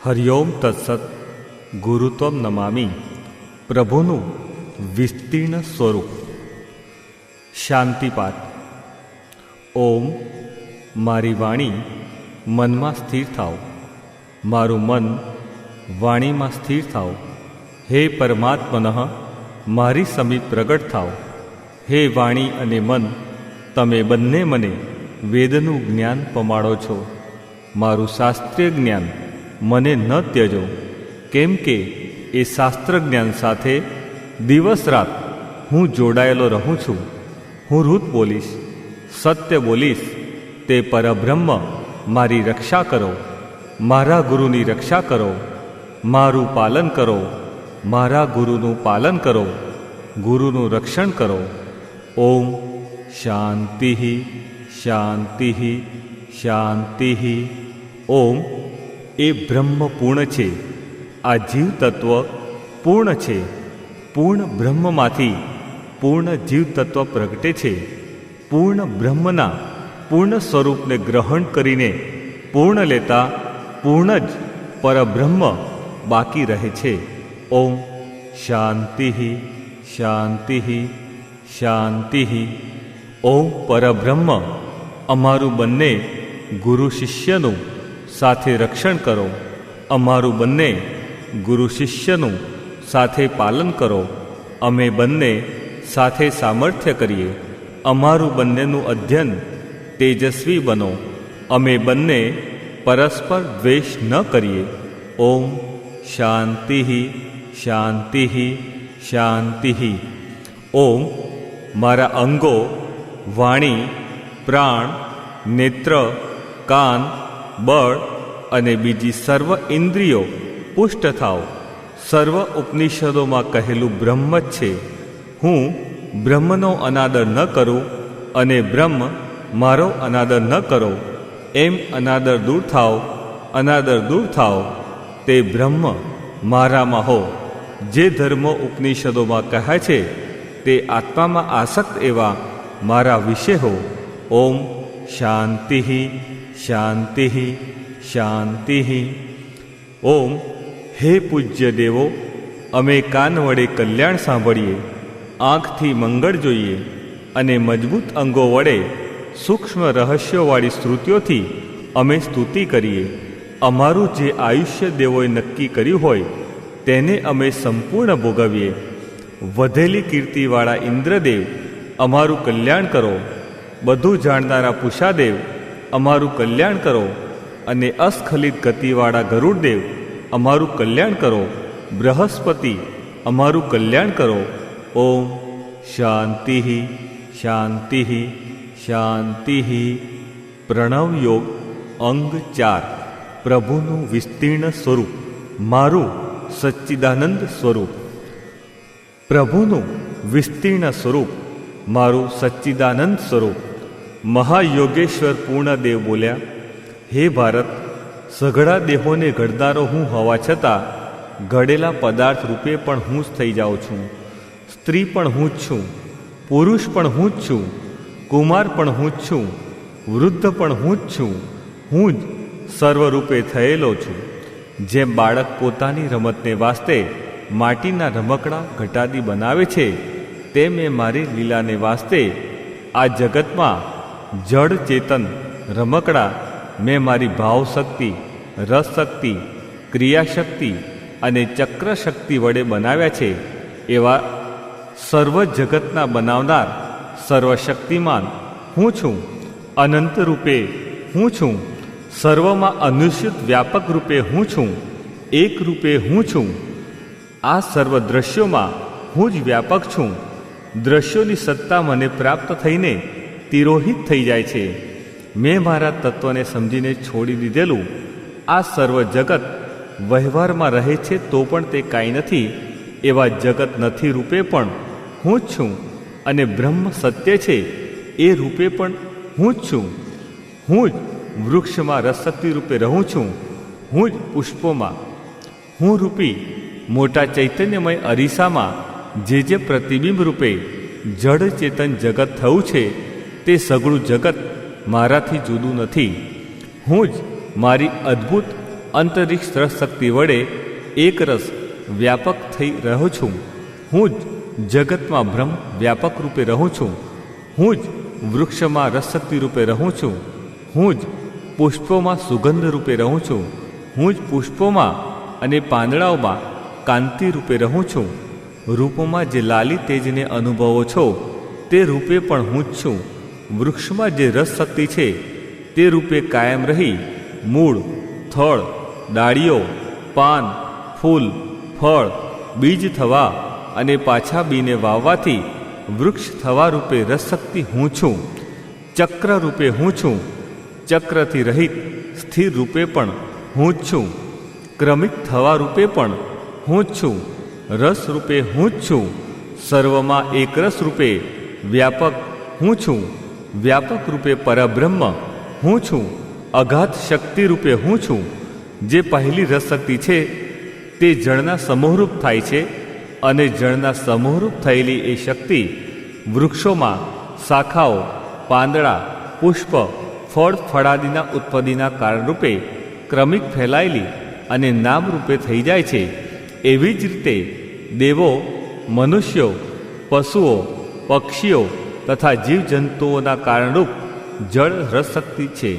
હરિઓમ તત્સત ગુરુત્વમ નમામિ પ્રભુનું વિસ્તીર્ણ સ્વરૂપ. શાંતિપાઠ. ઓમ મારી વાણી મનમાં સ્થિર થાવ, મારું મન વાણીમાં સ્થિર થાવ. હે પરમાત્મનઃ, મારી સમીપ પ્રગટ થાવ. હે વાણી અને મન, તમે બંને મને વેદનું જ્ઞાન પમાડો છો. મારું શાસ્ત્રીય જ્ઞાન મને ન ત્યજો, કેમ કે એ શાસ્ત્ર જ્ઞાન સાથે દિવસ રાત હું જોડાયેલો રહું છું. હું રૂત બોલીશ, સત્ય બોલીશ. તે પરબ્રહ્મ મારી રક્ષા કરો. મારા ગુરુની રક્ષા કરો. મારું પાલન કરો. મારા ગુરુનું પાલન કરો. ગુરુનું રક્ષણ કરો. ઓમ શાંતિ શાંતિ શાંતિ. ઓમ એ બ્રહ્મ પૂર્ણ છે. આ જીવ તત્વ પૂર્ણ છે. પૂર્ણ બ્રહ્મમાંથી પૂર્ણ જીવ તત્વ પ્રગટે છે. પૂર્ણ બ્રહ્મના પૂર્ણ સ્વરૂપને ગ્રહણ કરીને પૂર્ણ લેતા પૂર્ણ જ પરબ્રહ્મ બાકી રહે છે. ઓમ શાંતિ શાંતિ શાંતિ. ઓમ પરબ્રહ્મ અમારું બંને ગુરુ શિષ્યનું સાથે રક્ષણ કરો. અમારું બંને ગુરુ શિષ્યનું સાથે પાલન કરો. અમે બંને સાથે સામર્થ્ય કરીએ. અમારું બંનેનું અધ્યયન તેજસ્વી બનો. અમે બંને પરસ્પર દ્વેષ ન કરીએ. ઓમ શાંતિ શાંતિ શાંતિ. ઓમ મારા અંગો વાણી, પ્રાણ, નેત્ર, કાન, બળ અને બીજી સર્વ ઇન્દ્રિયો પુષ્ટ થાવ. સર્વ ઉપનિષદોમાં કહેલું બ્રહ્મ જ છે. હું બ્રહ્મનો અનાદર ન કરું અને બ્રહ્મ મારો અનાદર ન કરો. એમ અનાદર દૂર થાવ, અનાદર દૂર થાવ. તે બ્રહ્મ મારામાં હો. જે ધર્મો ઉપનિષદોમાં કહે છે તે આત્મામાં આસક્ત એવા મારા વિશે હો. ઓમ શાંતિ શાંતિ શાંતિ. ઓમ હે પૂજ્ય દેવો, અમે કાન વડે કલ્યાણ સાંભળીએ, આંખથી મંગળ જોઈએ અને મજબૂત અંગો વડે સૂક્ષ્મ રહસ્યોવાળી સ્તુતિઓથી અમે સ્તુતિ કરીએ. અમારું જે આયુષ્ય દેવોએ નક્કી કર્યું હોય તેને અમે સંપૂર્ણ ભોગવીએ. વધેલી કીર્તિવાળા ઇન્દ્રદેવ, અમારું કલ્યાણ કરો. બધું જાણનારા પૂષાદેવ, અમારું કલ્યાણ કરો. અને અસ્ખલિત ગતિવાળા ગરુડદેવ, અમારું કલ્યાણ કરો. બૃહસ્પતિ, અમારું કલ્યાણ કરો. ઓમ શાંતિ શાંતિ શાંતિ. પ્રણવ યોગ અંગ 4. પ્રભુનું વિસ્તીર્ણ સ્વરૂપ, મારું સચ્ચિદાનંદ સ્વરૂપ. પ્રભુનું વિસ્તીર્ણ સ્વરૂપ, મારું સચ્ચિદાનંદ સ્વરૂપ. મહાયોગેશ્વર પૂર્ણદેવ બોલ્યા, હે ભારત, સઘળા દેહોને ઘડનારો હું હોવા છતાં ઘડેલા પદાર્થ રૂપે પણ હું જ થઈ જાઉં છું. સ્ત્રી પણ હું જ છું, પુરુષ પણ હું જ છું, કુમાર પણ હું જ છું, વૃદ્ધ પણ હું જ છું. હું જ સર્વરૂપે થયેલો છું. જેમ બાળક પોતાની રમતને વાસ્તે માટીના રમકડા ઘટાદી બનાવે છે, તેમ એ મારી લીલાને વાસ્તે આ જગતમાં જડ ચેતન રમકડા મેં મારી ભાવશક્તિ, રસશક્તિ, ક્રિયાશક્તિ અને ચક્રશક્તિ વડે બનાવ્યા છે. એવા સર્વ જગતના બનાવનાર સર્વશક્તિમાન હું છું. અનંત રૂપે હું છું. સર્વમાં અનુસ્યુત વ્યાપક રૂપે હું છું. એક રૂપે હું છું. આ સર્વ દ્રશ્યોમાં હું જ વ્યાપક છું. દ્રશ્યોની સત્તા મને પ્રાપ્ત થઈને તિરોહિત થઈ જાય છે. મેં મારા તત્વને સમજીને છોડી દીધેલું આ સર્વ જગત વહેવારમાં રહે છે તો પણ તે કાંઈ નથી. એવા જગત નથી રૂપે પણ હું જ છું. અને બ્રહ્મ સત્ય છે એ રૂપે પણ હું જ છું. હું જ વૃક્ષમાં રસશક્તિ રૂપે રહું છું. હું જ પુષ્પોમાં, હું રૂપી મોટા ચૈતન્યમય અરીસામાં જે પ્રતિબિંબ રૂપે જડ ચેતન જગત થયું છે તે સઘળું જગત મારાથી જુદું નથી. હું જ મારી અદ્ભુત અંતરિક્ષ રસ શક્તિ વડે એક રસ વ્યાપક થઈ રહ્યો છું. હું જ જગતમાં બ્રહ્મ વ્યાપક રૂપે રહું છું. હું જ વૃક્ષમાં રસશક્તિ રૂપે રહું છું. હું જ પુષ્પોમાં સુગંધ રૂપે રહું છું. હું જ પુષ્પોમાં અને પાંદડાઓમાં કાંતિ રૂપે રહું છું. રૂપોમાં જે લાલી તેજને અનુભવો છો તે રૂપે પણ હું જ છું. વૃક્ષમાં જે રસશક્તિ છે તે રૂપે કાયમ રહી મૂળ, થળ, ડાળીઓ, પાન, ફૂલ, ફળ, બીજ થવા અને પાછા બીને વાવવાથી વૃક્ષ થવા રૂપે રસશક્તિ હું છું. ચક્ર રૂપે હું છું. ચક્રથી રહિત સ્થિર રૂપે પણ હું જ છું. ક્રમિક થવા રૂપે પણ હું જ છું. રસ રૂપે હું જ છું. સર્વમાં એક રસ રૂપે વ્યાપક હું છું. વ્યાપક રૂપે પરબ્રહ્મ હું છું. અગાધ શક્તિ રૂપે હું છું. જે પહેલી રસશક્તિ છે તે જળના સમૂહરૂપ થાય છે અને જળના સમૂહરૂપ થયેલી એ શક્તિ વૃક્ષોમાં શાખાઓ, પાંદડા, પુષ્પ, ફળ ફળાદિના ઉત્પત્તિના કારણરૂપે ક્રમિક ફેલાયેલી અને નામરૂપે થઈ જાય છે. એવી જ રીતે દેવો, મનુષ્યો, પશુઓ, પક્ષીઓ તથા જીવજંતુઓના કારણરૂપ જળ રસશક્તિ છે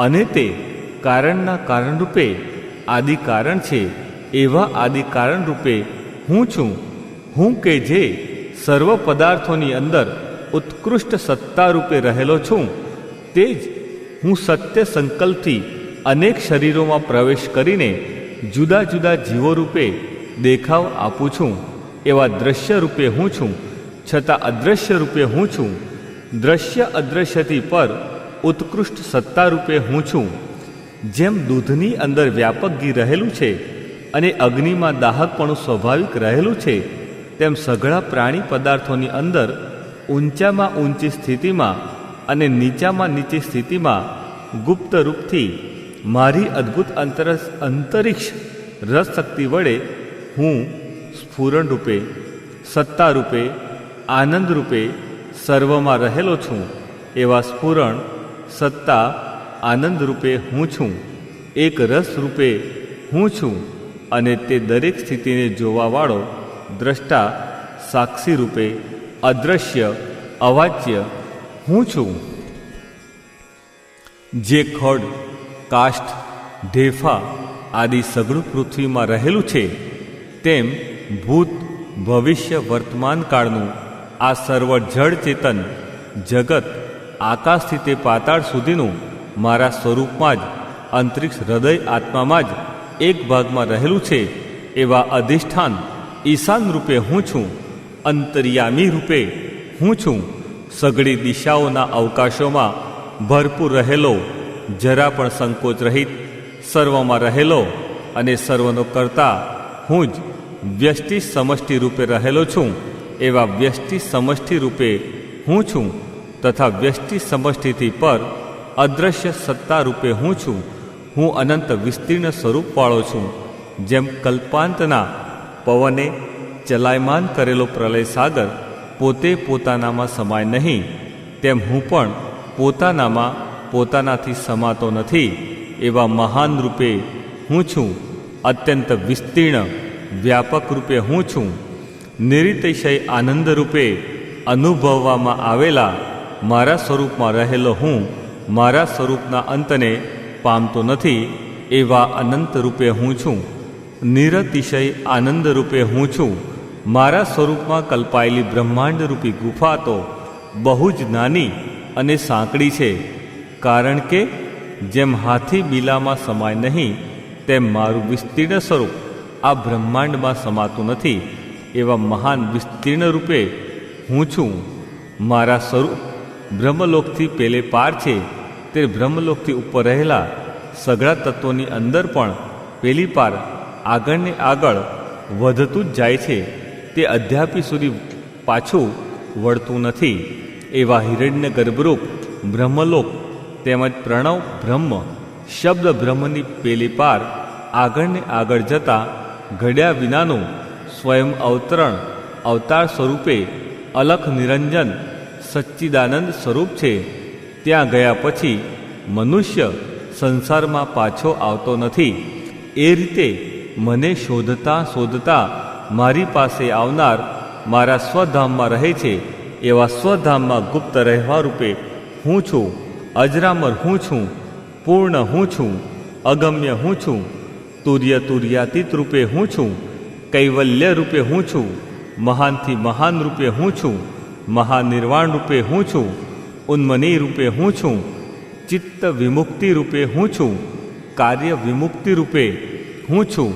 અને તે કારણના કારણરૂપે આદિ કારણ છે. એવા આદિ કારણ રૂપે હું છું. હું કે જે સર્વ પદાર્થોની અંદર ઉત્કૃષ્ટ સત્તા રૂપે રહેલો છું તે જ હું સત્ય સંકલ્પથી અનેક શરીરોમાં પ્રવેશ કરીને જુદા જુદા જીવો રૂપે દેખાવ આપું છું. એવા દ્રશ્ય રૂપે હું છું, છતાં અદૃશ્ય રૂપે હું છું. દ્રશ્ય અદૃશ્યથી પર ઉત્કૃષ્ટ સત્તા રૂપે હું છું. જેમ દૂધની અંદર વ્યાપક ઘી રહેલું છે અને અગ્નિમાં દાહકપણું સ્વાભાવિક રહેલું છે, તેમ સઘળા પ્રાણી પદાર્થોની અંદર ઊંચામાં ઊંચી સ્થિતિમાં અને નીચામાં નીચી સ્થિતિમાં ગુપ્ત રૂપથી મારી અદ્ભુત અંતરિક્ષ રસશક્તિ વડે હું સ્ફુરણ રૂપે, સત્તા રૂપે, આનંદ રૂપે સર્વમાં રહેલો છું. એવા સ્ફુરણ, સત્તા, આનંદ રૂપે હું છું. એક રસ રૂપે હું છું અને તે દરેક સ્થિતિને જોવાવાળો દ્રષ્ટા, સાક્ષી રૂપે અદૃશ્ય, અવાચ્ય હું છું. જે ખડ, કાષ્ઠ, ઢેફા આદિ સઘળું પૃથ્વીમાં રહેલું છે તેમ ભૂત, ભવિષ્ય, વર્તમાન કાળનું આ સર્વ જળ ચેતન જગત આકાશથી તે પાતાળ સુધીનું મારા સ્વરૂપમાં જ અંતરિક્ષ હૃદય આત્મામાં જ એક ભાગમાં રહેલું છે. એવા અધિષ્ઠાન ઈશાન રૂપે હું છું. અંતર્યામી રૂપે હું છું. સઘળી દિશાઓના અવકાશોમાં ભરપૂર રહેલો, જરા પણ સંકોચ રહિત સર્વમાં રહેલો અને સર્વનો કરતા હું જ વ્યષ્ટિ સમષ્ટિ રૂપે રહેલો છું. એવા વ્યષ્ટિ સમષ્ટિ રૂપે હું છું તથા વ્યષ્ટિ સમષ્ટિથી પર અદૃશ્ય સત્તા રૂપે હું છું. હું અનંત વિસ્તીર્ણ સ્વરૂપવાળો છું. જેમ કલ્પાંતના પવને ચલાયમાન કરેલો પ્રલય સાગર પોતે પોતાનામાં સમાય નહીં, તેમ હું પણ પોતાનામાં પોતાનાથી સમાતો નથી. એવા મહાન રૂપે હું છું. અત્યંત વિસ્તીર્ણ વ્યાપક રૂપે હું છું. નિરીતિશય આનંદ રૂપે અનુભવવામાં આવેલા મારા સ્વરૂપમાં રહેલો હું મારા સ્વરૂપના અંતને પામતો નથી. એવા અનંત રૂપે હું છું. નિરતિશય આનંદ રૂપે હું છું. મારા સ્વરૂપમાં કલ્પાયેલી બ્રહ્માંડ રૂપી ગુફા તો બહુ જ નાની અને સાંકડી છે, કારણ કે જેમ હાથી બીલામાં સમાય નહીં તેમ મારું વિસ્તીર્ણ સ્વરૂપ આ બ્રહ્માંડમાં સમાતું નથી. એવા મહાન વિસ્તીર્ણ રૂપે હું છું. મારા સ્વરૂપ બ્રહ્મલોકથી પેલે પાર છે. તે બ્રહ્મલોકથી ઉપર રહેલા સઘળા તત્વોની અંદર પણ પેલી પાર આગળને આગળ વધતું જ જાય છે. તે અધ્યાપી સુધી પાછું વળતું નથી. એવા હિરણ્ય ગર્ભરૂપ બ્રહ્મલોક તેમજ પ્રણવ બ્રહ્મ શબ્દ બ્રહ્મની પેલી પાર આગળને આગળ જતાં ઘડ્યા વિનાનું સ્વયં અવતરણ અવતાર સ્વરૂપે અલખ નિરંજન સચ્ચિદાનંદ સ્વરૂપ છે. ત્યાં ગયા પછી મનુષ્ય સંસારમાં પાછો આવતો નથી, એ રીતે મને શોધતા શોધતા મારી પાસે આવનાર મારા સ્વધામમાં રહે છે એવા સ્વધામમાં ગુપ્ત રહેવા રૂપે હું છું, અજરામર હું છું, પૂર્ણ હું છું, અગમ્ય હું છું, તુર્ય તુર્યાતીત રૂપે હું છું, કૈવલ્ય રૂપે હું છું, મહાનથી મહાન રૂપે હું છું, મહાનિર્વાણ રૂપે હું છું, ઉન્મની રૂપે હું છું, ચિત્ત વિમુક્તિ રૂપે હું છું, કાર્ય વિમુક્તિ રૂપે હું છું.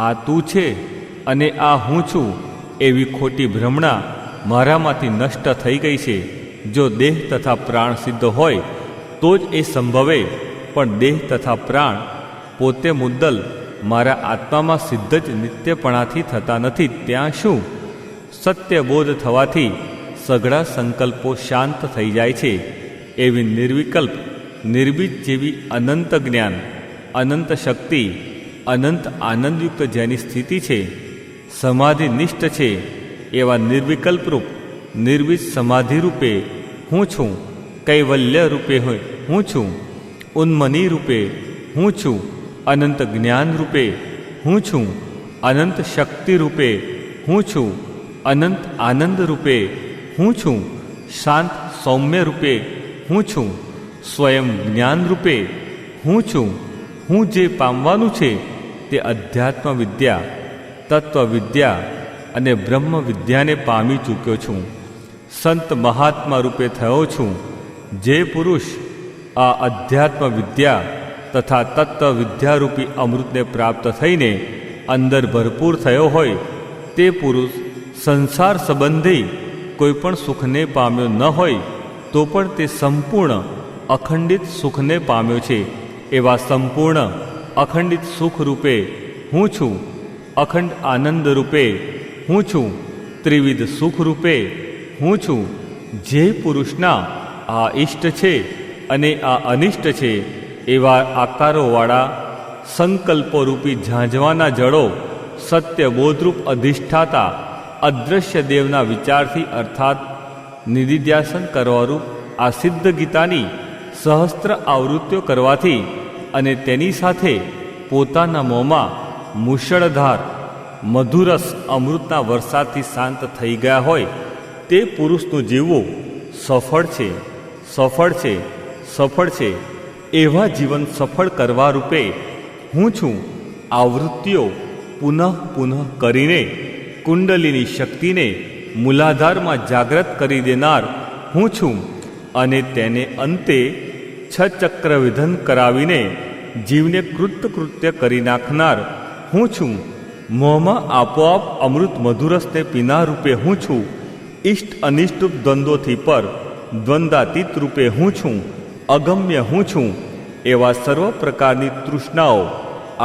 આ તું છે અને આ હું છું એવી ખોટી ભ્રમણા મારામાંથી નષ્ટ થઈ ગઈ છે. જો દેહ તથા પ્રાણ સિદ્ધ હોય તો જ એ સંભવે, પણ દેહ તથા પ્રાણ પોતે મુદ્દલ મારા આત્મામાં સિદ્ધ જ નિત્યપણાથી થતા નથી. ત્યાં શું? સત્યબોધ થવાથી સઘળા સંકલ્પો શાંત થઈ જાય છે. એવી નિર્વિકલ્પ નિર્બીજ જેવી અનંત જ્ઞાન, અનંત શક્તિ, અનંત આનંદયુક્ત જેની સ્થિતિ છે, સમાધિનિષ્ઠ છે એવા નિર્વિકલ્પ રૂપ નિર્બીજ સમાધિ રૂપે હું છું, કૈવલ્ય રૂપે હું છું, ઉન્મની રૂપે હું છું, અનંત જ્ઞાન રૂપે હું છું, અનંત શક્તિ રૂપે હું છું, અનંત આનંદ રૂપે હું છું, શાંત સૌમ્ય રૂપે હું છું, સ્વયં જ્ઞાન રૂપે હું છું. હું જે પામવાનું છે તે અધ્યાત્મ વિદ્યા, તત્વ વિદ્યા અને બ્રહ્મ વિદ્યાને પામી ચૂક્યો છું. સંત મહાત્મા રૂપે થયો છું. જે પુરુષ આ અધ્યાત્મ વિદ્યા તથા તત્વ વિદ્યારૂપી અમૃતને પ્રાપ્ત થઈને અંદર ભરપૂર થયો હોય તે પુરુષ સંસાર સંબંધી કોઈ પણ સુખને પામ્યો ન હોય તો પણ તે સંપૂર્ણ અખંડિત સુખને પામ્યો છે. એવા સંપૂર્ણ અખંડિત સુખ રૂપે હું છું, અખંડ આનંદ રૂપે હું છું, ત્રિવિધ સુખ રૂપે હું છું. જે પુરુષના આ ઇષ્ટ છે અને આ અનિષ્ટ છે એવા આકારોવાળા સંકલ્પોરૂપી ઝાંઝવાના જળો સત્યબોધરૂપ અધિષ્ઠાતા અદૃશ્ય દેવના વિચારથી અર્થાત નિધિધ્યાસન કરવારૂપ આ સિદ્ધ ગીતાની સહસ્ત્ર આવૃત્તિઓ કરવાથી અને તેની સાથે પોતાના મોંમાં મુશળધાર મધુરસ અમૃતના વરસાદથી શાંત થઈ ગયા હોય તે પુરુષનું જીવવું સફળ છે, સફળ છે, સફળ છે. એવા જીવન સફળ કરવા રૂપે હું છું. આવૃત્તિઓ પુનઃ પુનઃ કરીને કુંડલીની શક્તિને મૂલાધારમાં જાગ્રત કરી દેનાર હું છું અને તેને અંતે છચક્ર વિધન કરાવીને જીવને કૃત્ય કરી નાખનાર હું છું. મોંમાં આપોઆપ અમૃત મધુરસને પીનાર રૂપે હું છું. ઇષ્ટ અનિષ્ટ દ્વંદ્વોથી પર દ્વંદ્વાતીત રૂપે હું છું, અગમ્ય હું છું. એવા સર્વ પ્રકારની તૃષ્ણાઓ,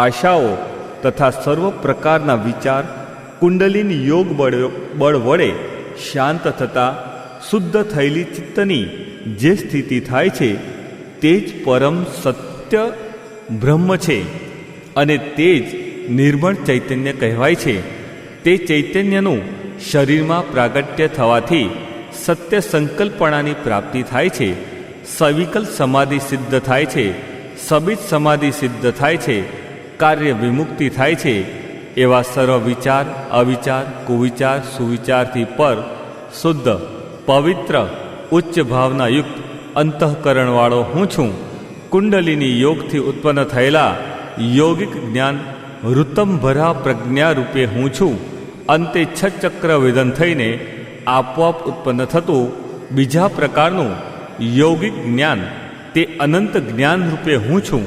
આશાઓ તથા સર્વ પ્રકારના વિચાર કુંડલીની યોગ બળ વડે શાંત થતાં શુદ્ધ થયેલી ચિત્તની જે સ્થિતિ થાય છે તે જ પરમ સત્ય બ્રહ્મ છે અને તે જ નિર્મળ ચૈતન્ય કહેવાય છે. તે ચૈતન્યનું શરીરમાં પ્રાગટ્ય થવાથી સત્ય સંકલ્પણાની પ્રાપ્તિ થાય છે. સવિકલ સમાધિ સિદ્ધ થાય છે, સબીજ સમાધિ સિદ્ધ થાય છે, કાર્ય વિમુક્તિ થાય છે. એવા સર્વ વિચાર, અવિચાર, કુવિચાર, સુવિચારથી પર શુદ્ધ, પવિત્ર, ઉચ્ચ ભાવનાયુક્ત અંતઃકરણવાળો હું છું. કુંડલીની યોગથી ઉત્પન્ન થયેલા યોગિક જ્ઞાન ઋતંભરા પ્રજ્ઞા રૂપે હું છું. અંતે છચક્ર વિધન થઈને આપોઆપ ઉત્પન્ન થતું બીજા પ્રકારનું યોગિક જ્ઞાન તે અનંત જ્ઞાન રૂપે હું છું.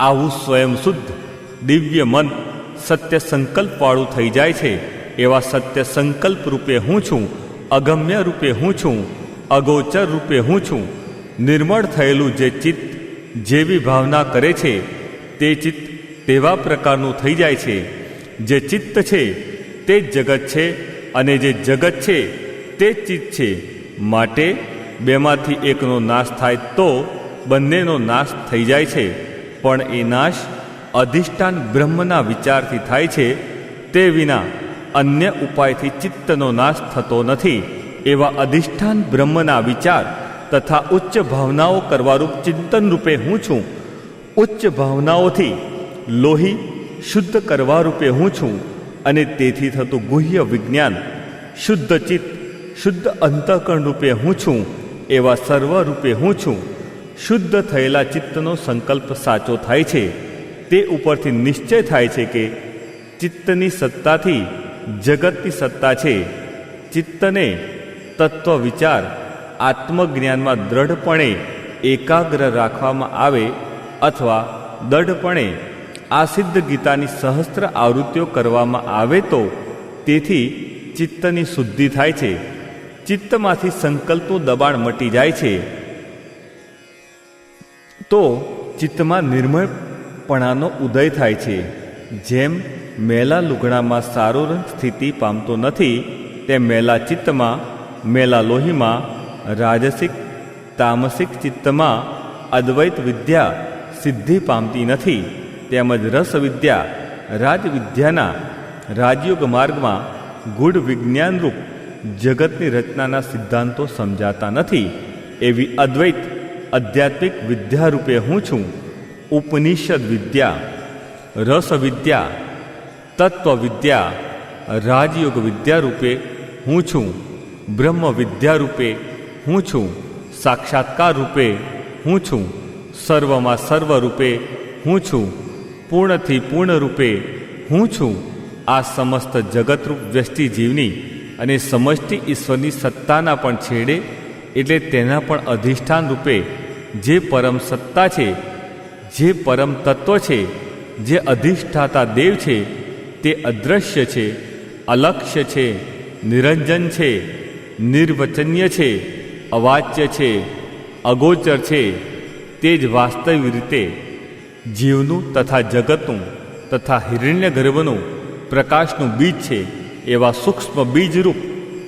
આવું સ્વયં શુદ્ધ દિવ્ય મન સત્ય સંકલ્પવાળું થઈ જાય છે. એવા સત્ય સંકલ્પ રૂપે હું છું, અગમ્ય રૂપે હું છું, અગોચર રૂપે હું છું. નિર્મળ થયેલું જે ચિત્ત જેવી ભાવના કરે છે તે ચિત્ત તેવા પ્રકારનું થઈ જાય છે. જે ચિત્ત છે તે જ જગત છે અને જે જગત છે તે જ ચિત્ત છે. માટે બેમાંથી એકનો નાશ થાય તો બંનેનો નાશ થઈ જાય છે, પણ એ નાશ અધિષ્ઠાન બ્રહ્મના વિચારથી થાય છે. તે વિના અન્ય ઉપાયથી ચિત્તનો નાશ થતો નથી. એવા અધિષ્ઠાન બ્રહ્મના વિચાર તથા ઉચ્ચ ભાવનાઓ કરવારૂપ ચિંતન રૂપે હું છું. ઉચ્ચ ભાવનાઓથી લોહી શુદ્ધ કરવા રૂપે હું છું અને તેથી થતું ગુહ્ય વિજ્ઞાન, શુદ્ધ ચિત્ત, શુદ્ધ અંતઃકરણ રૂપે હું છું એવા સર્વ રૂપે હું છું. શુદ્ધ થયેલા ચિત્તનો સંકલ્પ સાચો થાય છે. તે ઉપરથી નિશ્ચય થાય છે કે ચિત્તની સત્તાથી જગતની સત્તા છે. ચિત્તને તત્વ વિચાર, આત્મજ્ઞાનમાં દ્રઢપણે એકાગ્ર રાખવામાં આવે અથવા દઢપણે આ સિદ્ધ ગીતાની સહસ્ત્ર આવૃત્તિઓ કરવામાં આવે તો તેથી ચિત્તની શુદ્ધિ થાય છે. ચિત્તમાંથી સંકલ્પનું દબાણ મટી જાય છે. તો ચિત્તમાં નિર્મળપણાનો ઉદય થાય છે. જેમ મેલા લુગડામાં સારો રંગ સ્થિતિ પામતો નથી તેમ મેલા ચિત્તમાં, મેલા લોહીમાં, રાજસિક તામસિક ચિત્તમાં અદ્વૈત વિદ્યા સિદ્ધિ પામતી નથી. તેમજ રસવિદ્યા રાજવિદ્યાના રાજયોગ માર્ગમાં ગૂઢ વિજ્ઞાનરૂપ જગતની રચનાના સિદ્ધાંતો સમજાતા નથી. એવી અદ્વૈત આધ્યાત્મિક વિદ્યા રૂપે હું છું. ઉપનિષદ વિદ્યા, રસવિદ્યા, તત્વવિદ્યા, રાજયોગ વિદ્યા રૂપે હું છું. બ્રહ્મ વિદ્યા રૂપે હું છું. સાક્ષાત્કાર રૂપે હું છું. સર્વમાં સર્વ રૂપે હું છું. પૂર્ણથી પૂર્ણ રૂપે હું છું. આ સમસ્ત જગતરૂપ વ્યષ્ટિ જીવની અને સમષ્ટિ ઈશ્વરની સત્તાના પણ છેડે એટલે તેના પણ અધિષ્ઠાન રૂપે જે પરમ સત્તા છે, જે પરમ તત્વ છે, જે અધિષ્ઠાતા દેવ છે, તે અદૃશ્ય છે, અલક્ષ્ય છે, નિરંજન છે, નિર્વચનીય છે, અવાચ્ય છે, અગોચર છે. તે જ વાસ્તવિક રીતે જીવનું તથા જગતનું તથા હિરણ્યગર્ભનું પ્રકાશનું બીજ છે. એવા સૂક્ષ્મ બીજરૂપ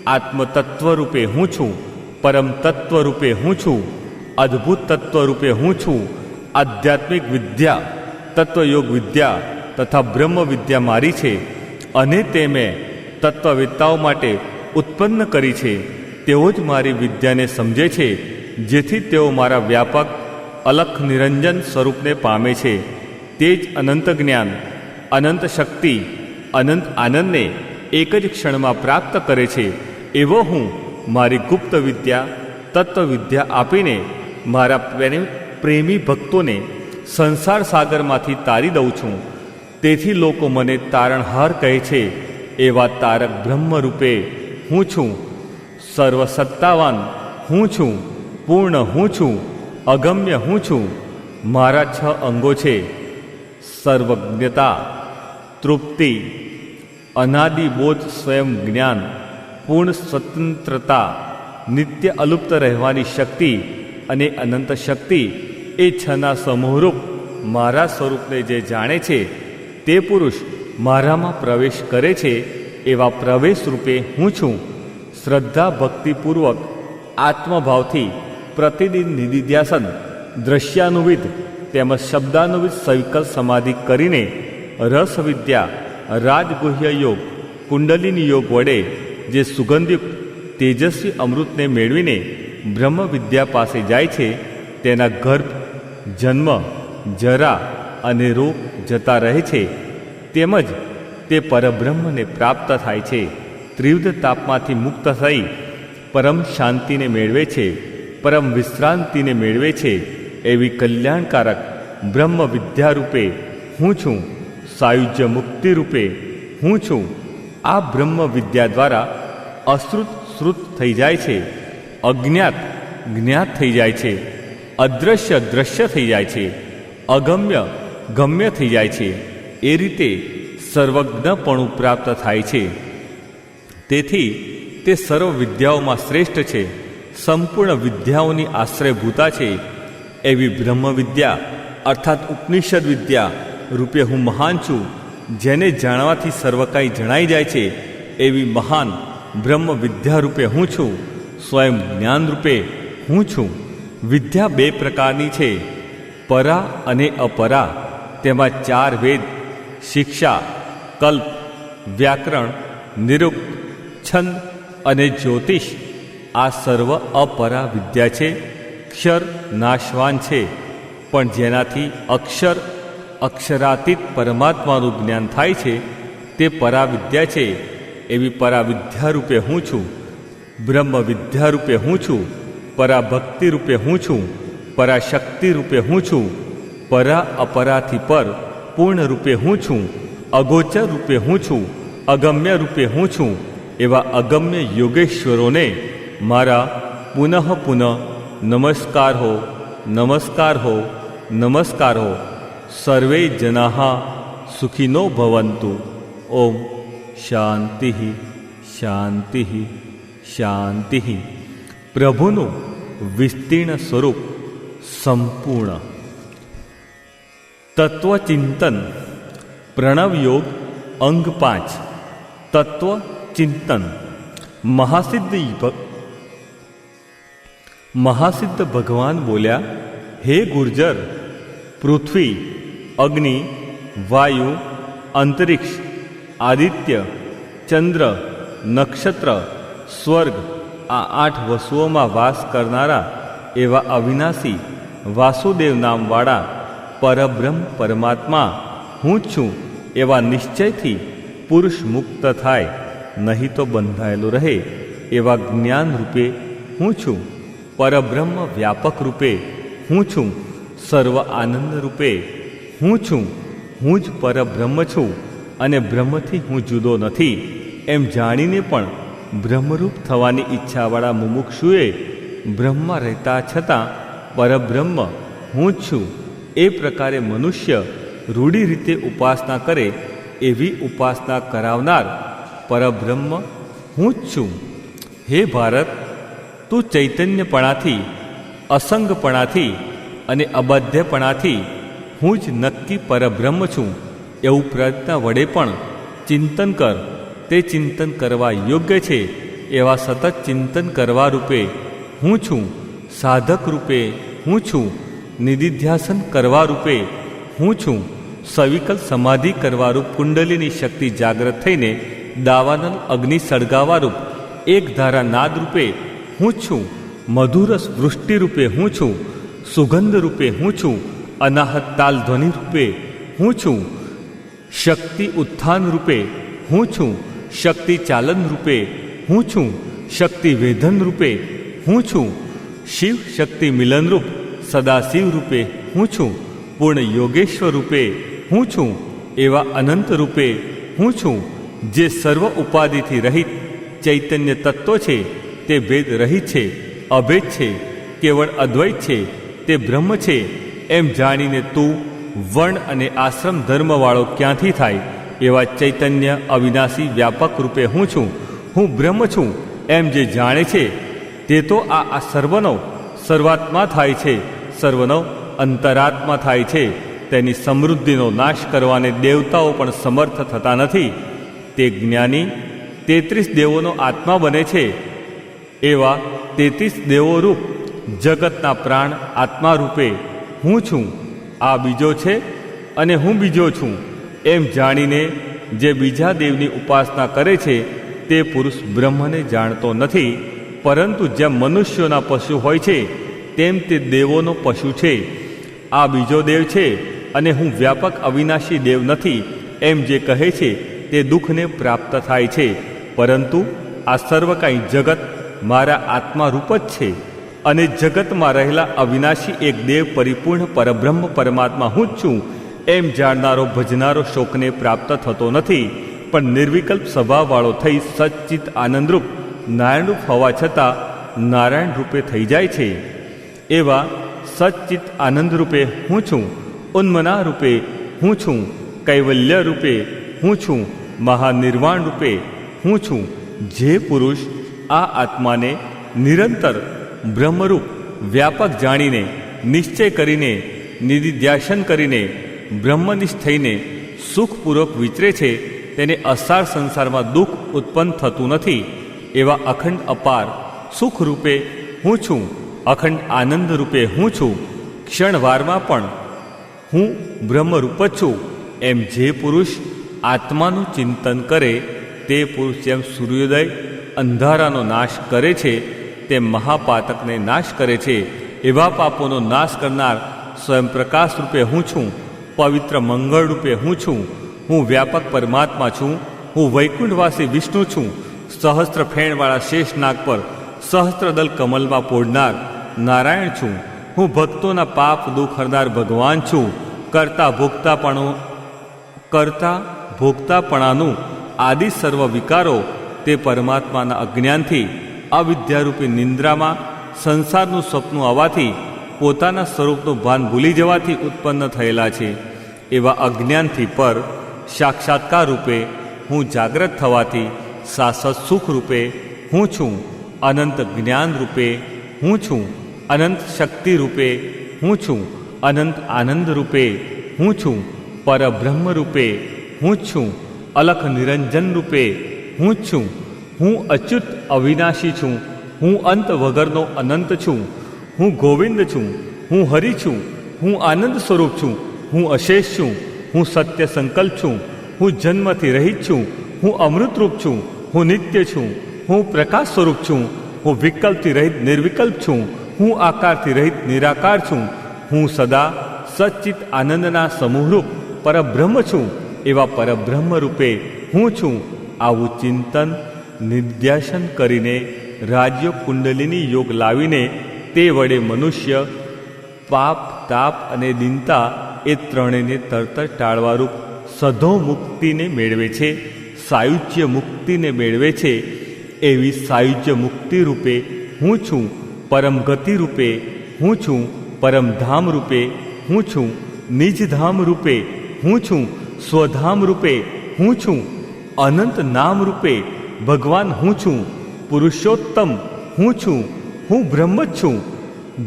આત્મતત્વ રૂપે હું છું. પરમ તત્વ રૂપે હું છું. અદ્ભુત તત્વ રૂપે હું છું. આધ્યાત્મિક વિદ્યા, તત્વયોગ વિદ્યા તથા બ્રહ્મ વિદ્યા મારી છે અને તે મેં તત્વવેત્તાઓ માટે ઉત્પન્ન કરી છે. તેઓ જ મારી વિદ્યાને સમજે છે, જેથી તેઓ મારા વ્યાપક અલખ નિરંજન સ્વરૂપને પામે છે. તે જ અનંત જ્ઞાન, અનંત શક્તિ, અનંત આનંદને એક જ ક્ષણમાં પ્રાપ્ત કરે છે. એવો હું મારી ગુપ્ત વિદ્યા, તત્વવિદ્યા આપીને મારા પ્રેમી ભક્તોને સંસાર સાગરમાંથી તારી દઉં છું. તેથી લોકો મને તારણહાર કહે છે. એવા તારક બ્રહ્મ રૂપે હું છું. સર્વસત્તાવાન હું છું. પૂર્ણ હું છું. અગમ્ય હું છું. મારા 6 અંગો છે: સર્વજ્ઞતા, તૃપ્તિ, અનાદિબોધ સ્વયં જ્ઞાન, પૂર્ણ સ્વતંત્રતા, નિત્ય અલુપ્ત રહેવાની શક્તિ અને અનંત શક્તિ. એ 6ના સમૂહરૂપ મારા સ્વરૂપને જે જાણે છે તે પુરુષ મારામાં પ્રવેશ કરે છે. એવા પ્રવેશ રૂપે હું છું. શ્રદ્ધા ભક્તિપૂર્વક આત્મભાવથી પ્રતિદિન નિધિધ્યાસન, દ્રશ્યાનુવિદ તેમજ શબ્દાનુવિદ સવિકલ સમાધિ કરીને રસવિદ્યા, રાજગુહ્ય યોગ, કુંડલિની યોગ વડે જે સુગંધયુક્ત તેજસ્વી અમૃતને મેળવીને બ્રહ્મ વિદ્યા પાસે જાય છે, તેના ગર્ભ, જન્મ, જરા અને રોગ જતા રહે છે. તેમજ તે પરબ્રહ્મને પ્રાપ્ત થાય છે. ત્રિવિધ તાપમાંથી મુક્ત થઈ પરમ શાંતિને મેળવે છે, પરમ વિશ્રાંતિને મેળવે છે. એવી કલ્યાણકારક બ્રહ્મ વિદ્યા રૂપે હું છું. સાયુજ્ય મુક્તિ રૂપે હું છું. આ બ્રહ્મ વિદ્યા દ્વારા અશ્રુત શ્રુત થઈ જાય છે, અજ્ઞાત જ્ઞાત થઈ જાય છે, અદૃશ્ય દ્રશ્ય થઈ જાય છે, અગમ્ય ગમ્ય થઈ જાય છે. એ રીતે સર્વજ્ઞપણું પ્રાપ્ત થાય છે. તેથી તે સર્વ વિદ્યાઓમાં શ્રેષ્ઠ છે, સંપૂર્ણ વિદ્યાઓની આશ્રયભૂતા છે. એવી બ્રહ્મ વિદ્યા અર્થાત ઉપનિષદ વિદ્યા રૂપે હું મહાન છું. જેને જાણવાથી સર્વ કાંઈ જણાઈ જાય છે એવી મહાન બ્રહ્મ વિદ્યા રૂપે હું છું. સ્વયં જ્ઞાન રૂપે હું છું. વિદ્યા 2 પ્રકારની છે: પરા અને અપરા. તેમાં 4 વેદ, શિક્ષા, કલ્પ, વ્યાકરણ, નિરુક્ત, છંદ અને જ્યોતિષ આ સર્વ અપરા વિદ્યા છે. ક્ષર નાશવાન છે. પણ જેનાથી અક્ષરાતીત પરમાત્માનું જ્ઞાન થાય છે તે પરાવિદ્યા છે. એવી પરાવિદ્યા રૂપે હું છું. બ્રહ્મ વિદ્યા રૂપે હું છું. પરાભક્તિ રૂપે હું છું. પરાશક્તિ રૂપે હું છું. પરા અપરાથી પર પૂર્ણ રૂપે હું છું. અગોચર રૂપે હું છું. અગમ્ય રૂપે હું છું. એવા અગમ્ય યોગેશ્વરોને મારા પુનઃ નમસ્કાર હો, નમસ્કાર હો, નમસ્કાર હો. સર્વે જનાઃ સુખિનો ભવન્તુ. ઓમ શાંતિ શાંતિ શાંતિ. પ્રભુનું વિસ્તીર્ણ સ્વરૂપ સંપૂર્ણ. તત્વચિંતન. પ્રણવ યોગ અંગ 5. તત્વચિંતન. મહાસિદ્ધ ભગવાન બોલ્યા, હે ગુર્જર, પૃથ્વી, અગ્નિ, વાયુ, અંતરિક્ષ, આદિત્ય, ચંદ્ર, નક્ષત્ર, સ્વર્ગ, આ 8 વસુઓમાં વાસ કરનારા એવા અવિનાશી વાસુદેવ નામવાળા પરબ્રહ્મ પરમાત્મા હું જ છું એવા નિશ્ચયથી પુરુષ મુક્ત થાય, નહીં તો બંધાયેલો રહે એવા જ્ઞાન રૂપે હું છું. પરબ્રહ્મ વ્યાપક રૂપે હું છું. સર્વ આનંદ રૂપે હું છું. હું જ પરબ્રહ્મ છું અને બ્રહ્મથી હું જુદો નથી એમ જાણીને પણ બ્રહ્મરૂપ થવાની ઈચ્છાવાળા મુમુક્ષુએ બ્રહ્મમાં રહેતા છતાં પરબ્રહ્મ હું જ છું એ પ્રકારે મનુષ્ય રૂઢી રીતે ઉપાસના કરે એવી ઉપાસના કરાવનાર પરબ્રહ્મ હું જ છું. હે ભારત, તું ચૈતન્યપણાથી, અસંગપણાથી અને અબાધ્યપણાથી હું જ નક્કી પરબ્રહ્મ છું એવું પ્રજ્ઞા વડે પણ ચિંતન કર. તે ચિંતન કરવા યોગ્ય છે એવા સતત ચિંતન કરવા રૂપે હું છું. સાધક રૂપે હું છું. નિધિધ્યાસન કરવા રૂપે હું છું. સવિકલ સમાધિ કરવારૂપ કુંડલીની શક્તિ જાગ્રત થઈને દાવાનલ અગ્નિ સળગાવારૂપ એક ધારા નાદ રૂપે હું છું. મધુરસ વૃષ્ટિ રૂપે હું છું. સુગંધ રૂપે હું છું. અનાહત તાલ ધ્વનિ રૂપે હું છું. શક્તિ ઉત્થાન રૂપે હું છું. શક્તિ ચાલન રૂપે હું છું. શક્તિ વેધન રૂપે હું છું. શિવ શક્તિ મિલનરૂપ સદાશિવ રૂપે હું છું. પૂર્ણ યોગેશ્વર રૂપે હું છું. એવા અનંત રૂપે હું છું. જે સર્વ ઉપાધિથી રહિત ચૈતન્ય તત્વ છે તે ભેદ રહિત છે, અભેદ છે, કેવળ અદ્વૈત છે, તે બ્રહ્મ છે એમ જાણીને તું વર્ણ અને આશ્રમ ધર્મવાળો ક્યાંથી થાય એવા ચૈતન્ય અવિનાશી વ્યાપક રૂપે હું છું. હું બ્રહ્મ છું એમ જે જાણે છે તે તો આ સર્વનો સર્વાત્મા થાય છે, સર્વનો અંતરાત્મા થાય છે. તેની સમૃદ્ધિનો નાશ કરવાને દેવતાઓ પણ સમર્થ થતા નથી. તે જ્ઞાની 33 દેવોનો આત્મા બને છે. એવા 33 દેવો રૂપ જગતના પ્રાણ આત્મા રૂપે હું છું. આ બીજો છે અને હું બીજો છું એમ જાણીને જે બીજા દેવની ઉપાસના કરે છે તે પુરુષ બ્રહ્મને જાણતો નથી. પરંતુ જેમ મનુષ્યોના પશુ હોય છે તેમ તે દેવોનો પશુ છે. આ બીજો દેવ છે અને હું વ્યાપક અવિનાશી દેવ નથી એમ જે કહે છે તે દુઃખને પ્રાપ્ત થાય છે. પરંતુ આ સર્વ કાંઈ જગત મારા આત્મા રૂપ જ છે અને જગતમાં રહેલા અવિનાશી એક દેવ પરિપૂર્ણ પરબ્રહ્મ પરમાત્મા હું જ છું એમ જાણનારો ભજનારો શોકને પ્રાપ્ત થતો નથી, પણ નિર્વિકલ્પ સ્વભાવવાળો થઈ સચ્ચિત આનંદરૂપ નારાયણરૂપ હોવા છતાં નારાયણ રૂપે થઈ જાય છે. એવા સચ્ચિત આનંદ રૂપે હું છું. ઉન્મના રૂપે હું છું. કૈવલ્ય રૂપે હું છું. મહાનિર્વાણ રૂપે હું છું. જે પુરુષ આ આત્માને નિરંતર બ્રહ્મરૂપ વ્યાપક જાણીને નિશ્ચય કરીને નિધિધ્યાસન કરીને બ્રહ્મનિષ્ઠ થઈને સુખપૂર્વક વિચરે છે તેને અસાર સંસારમાં દુઃખ ઉત્પન્ન થતું નથી. એવા અખંડ અપાર સુખ રૂપે હું છું. અખંડ આનંદ રૂપે હું છું. ક્ષણવારમાં પણ હું બ્રહ્મરૂપ જ છું એમ જે પુરુષ આત્માનું ચિંતન કરે તે પુરુષ જેમ સૂર્યોદય અંધારાનો નાશ કરે છે તેમ મહાપાતકને નાશ કરે છે. એવા પાપોનો નાશ કરનાર સ્વયં પ્રકાશ રૂપે હું છું, પવિત્ર મંગળ રૂપે હું છું, હું વ્યાપક પરમાત્મા છું, હું વૈકુંઠવાસી વિષ્ણુ છું, સહસ્ત્ર ફેણવાળા શેષ નાગ પર સહસ્ત્રદલ કમલમાં પોડનાર નારાયણ છું, હું ભક્તોના પાપ દુઃખ હરનાર ભગવાન છું, કરતા ભોગતાપણાનું આદિ સર્વ વિકારો તે પરમાત્માના અજ્ઞાનથી અવિદ્યારૂપી નિંદ્રામાં સંસારનું સપનું આવવાથી પોતાના સ્વરૂપનું ભાન ભૂલી જવાથી ઉત્પન્ન થયેલા છે. એવા અજ્ઞાનથી પર સાક્ષાત્કાર રૂપે હું જાગ્રત થવાથી શાશ્વત સુખ રૂપે હું છું, અનંત જ્ઞાન રૂપે હું છું, અનંત શક્તિ રૂપે હું છું, અનંત આનંદ રૂપે હું છું, પરબ્રહ્મ રૂપે હું જ છું, અલખ નિરંજન રૂપે હું જ છું, હું અચ્યુત અવિનાશી છું, હું અંત વગરનો અનંત છું, હું ગોવિંદ છું, હું હરિ છું, હું આનંદ સ્વરૂપ છું, હું અશેષ છું, હું સત્ય સંકલ્પ છું, હું જન્મથી રહિત છું, હું અમૃતરૂપ છું, હું નિત્ય છું, હું પ્રકાશ સ્વરૂપ છું, હું વિકલ્પથી રહિત નિર્વિકલ્પ છું, હું આકારથી રહિત નિરાકાર છું, હું સદા સચ્ચિત આનંદના સમૂહરૂપ પરબ્રહ્મ છું, એવા પરબ્રહ્મ રૂપે હું છું. આવું ચિંતન નિધ્યાસન કરીને રાજયોગ કુંડલિની યોગ લાવીને તે વડે મનુષ્ય પાપ તાપ અને દીનતા એ ત્રણેયને તરત જ ટાળવારૂપ સધો મુક્તિને મેળવે છે, સાયુજ્ય મુક્તિને મેળવે છે. એવી સાયુજ્ય મુક્તિ રૂપે હું છું, પરમ ગતિ રૂપે હું છું, પરમધામ રૂપે હું છું, નિજધામ રૂપે હું છું, સ્વધામ રૂપે હું છું, અનંત નામ રૂપે ભગવાન હું છું, પુરુષોત્તમ હું છું, હું બ્રહ્મ જ છું,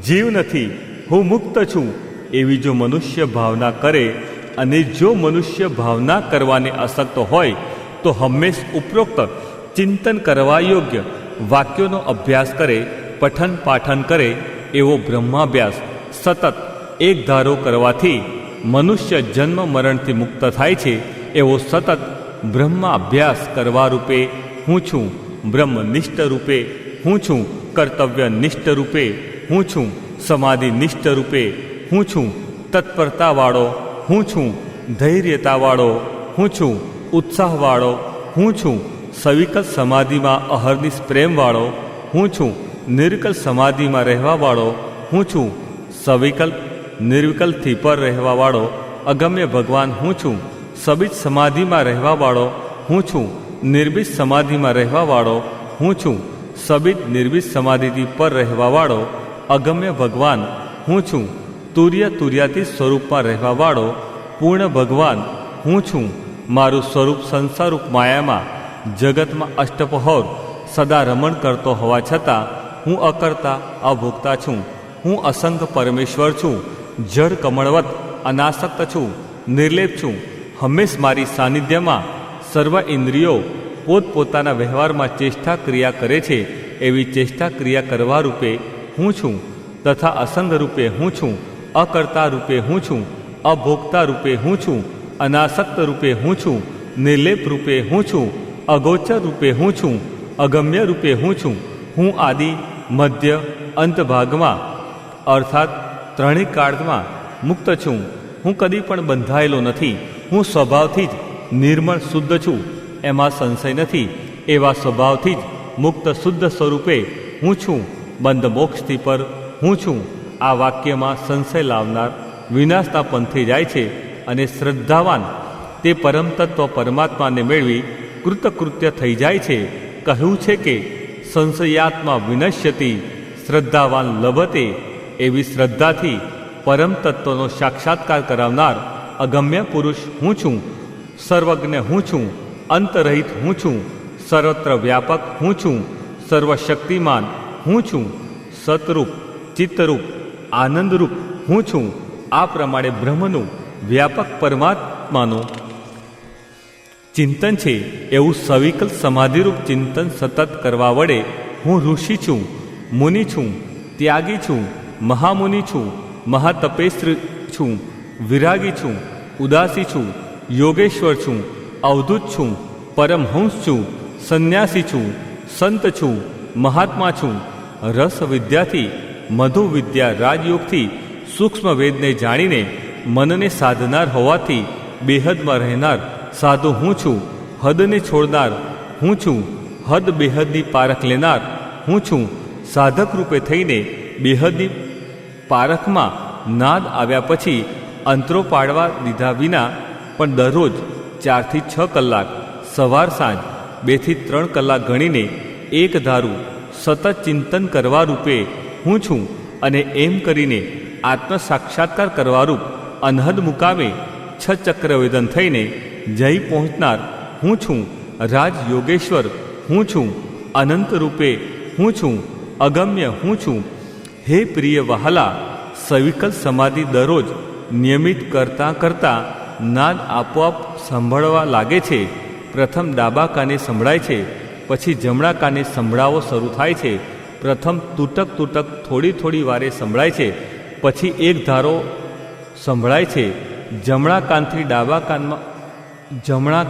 જીવ નથી, હું મુક્ત છું. એવી જો મનુષ્ય ભાવના કરે અને જો મનુષ્ય ભાવના કરવાને અશક્ત હોય તો હંમેશ ઉપરોક્ત ચિંતન કરવા યોગ્ય વાક્યોનો અભ્યાસ કરે, પઠન પાઠન કરે. એવો બ્રહ્માભ્યાસ સતત એક ધારો કરવાથી મનુષ્ય જન્મ મરણથી મુક્ત થાય છે. એવો સતત બ્રહ્માભ્યાસ કરવા રૂપે હું છું, બ્રહ્મનિષ્ઠ રૂપે હું છું, કર્તવ્યનિષ્ઠ રૂપે હું છું, સમાધિનિષ્ઠ રૂપે હું છું, તત્પરતાવાળો હું છું, ધૈર્યતાવાળો હું છું, ઉત્સાહવાળો હું છું, સવિકલ સમાધિમાં અહર્નિશ પ્રેમવાળો હું છું, નિર્વિકલ્પ સમાધિમાં રહેવાવાળો હું છું, સવિકલ્પ નિર્વિકલ્પથી પર રહેવાવાળો અગમ્ય ભગવાન હું છું, સબીજ સમાધિમાં રહેવાવાળો હું છું, નિર્બીજ સમાધિમાં રહેવાવાળો હું છું, સબીજ નિર્બીજ સમાધિથી પર રહેવાવાળો અગમ્ય ભગવાન હું છું, તુર્યાતી સ્વરૂપમાં રહેવાવાળો પૂર્ણ ભગવાન હું છું. મારું સ્વરૂપ સંસારરૂપ માયામાં જગતમાં અષ્ટપહોર સદા રમણ કરતો હોવા છતાં હું અકર્તા અભોગતા છું, હું અસંગ પરમેશ્વર છું, જળ કમળવત અનાસક્ત છું, નિર્લેપ છું. હંમેશ મારી સાનિધ્યમાં સર્વ ઇન્દ્રિયો પોતપોતાના વ્યવહારમાં ચેષ્ટા ક્રિયા કરે છે. એવી ચેષ્ટા ક્રિયા કરવા રૂપે હું છું, તથા અસંગ રૂપે હું છું, અકર્તા રૂપે હું છું, અભોગતા રૂપે હું છું, અનાસક્ત રૂપે હું છું, નિર્લેપ રૂપે હું છું, અગોચર રૂપે હું છું, અગમ્ય રૂપે હું છું. હું આદિ મધ્ય અંત ભાગમાં અર્થાત ત્રણેય કાળમાં મુક્ત છું. હું કદી પણ બંધાયેલો નથી. હું સ્વભાવથી જ નિર્મળ શુદ્ધ છું, એમાં સંશય નથી. એવા સ્વભાવથી જ મુક્ત શુદ્ધ સ્વરૂપે હું છું, બંધ મોક્ષથી પર હું છું. આ વાક્યમાં સંશય લાવનાર વિનાશના પંથે જાય છે અને શ્રદ્ધાવાન તે પરમ તત્વ પરમાત્માને મેળવી કૃતકૃત્ય થઈ જાય છે. કહ્યું છે કે સંશયાત્મા વિનશ્યતિ શ્રદ્ધાવાન લભતે. એવી શ્રદ્ધાથી પરમ તત્વનો સાક્ષાત્કાર કરાવનાર અગમ્ય પુરુષ હું છું, સર્વજ્ઞ હું છું, અંતરહિત હું છું, સર્વત્ર વ્યાપક હું છું, સર્વશક્તિમાન હું છું, સતરૂપ ચિત્તરૂપ આનંદરૂપ હું છું. આ પ્રમાણે બ્રહ્મનું વ્યાપક પરમાત્માનું ચિંતન છે. એવું સવિકલ્પ સમાધિરૂપ ચિંતન સતત કરવા વડે હું ઋષિ છું, મુનિ છું, ત્યાગી છું, મહામુનિ છું, મહાતપેશ્વર છું, વિરાગી છું, ઉદાસી છું, યોગેશ્વર છું, અવધૂત છું, પરમહંસ છું, સંન્યાસી છું, સંત છું, મહાત્મા છું, રસ વિદ્યાથી મધુ વિદ્યા રાજયોગથી સૂક્ષ્મ વેદને જાણીને મનને સાધનાર હોવાથી બેહદમાં રહેનાર સાધુ હું છું, હદને છોડનાર હું છું, હદ બેહદની પારખ લેનાર હું છું. સાધક રૂપે થઈને બેહદની પારખમાં નાદ આવ્યા પછી અંતરો પાડવા દીધા વિના પણ દરરોજ 4 થી 6 કલાક સવાર સાંજ 2 થી 3 કલાક ગણીને એક ધારું સતત ચિંતન કરવા રૂપે હું છું અને એમ કરીને આત્મ સાક્ષાત્કાર કરવા રૂપ અનહદ મુકામે 6 ચક્રવેદન થઈને જય પહોંચનાર હું છું. રાજ યોગેશ્વર હું છું, અનંત રૂપે હું છું, અગમ્ય હું છું. હે પ્રિય વહાલા, સવિકલ સમાધિ દરરોજ નિયમિત કરતાં કરતાં નાદ આપોઆપ સાંભળવા લાગે છે. પ્રથમ ડાબા કાને સંભળાય છે, પછી જમણા કાને સંભળાવો શરૂ થાય છે. પ્રથમ તૂટક તૂટક થોડી થોડી વારે સંભળાય છે, પછી એક ધારો સંભળાય છે. જમણા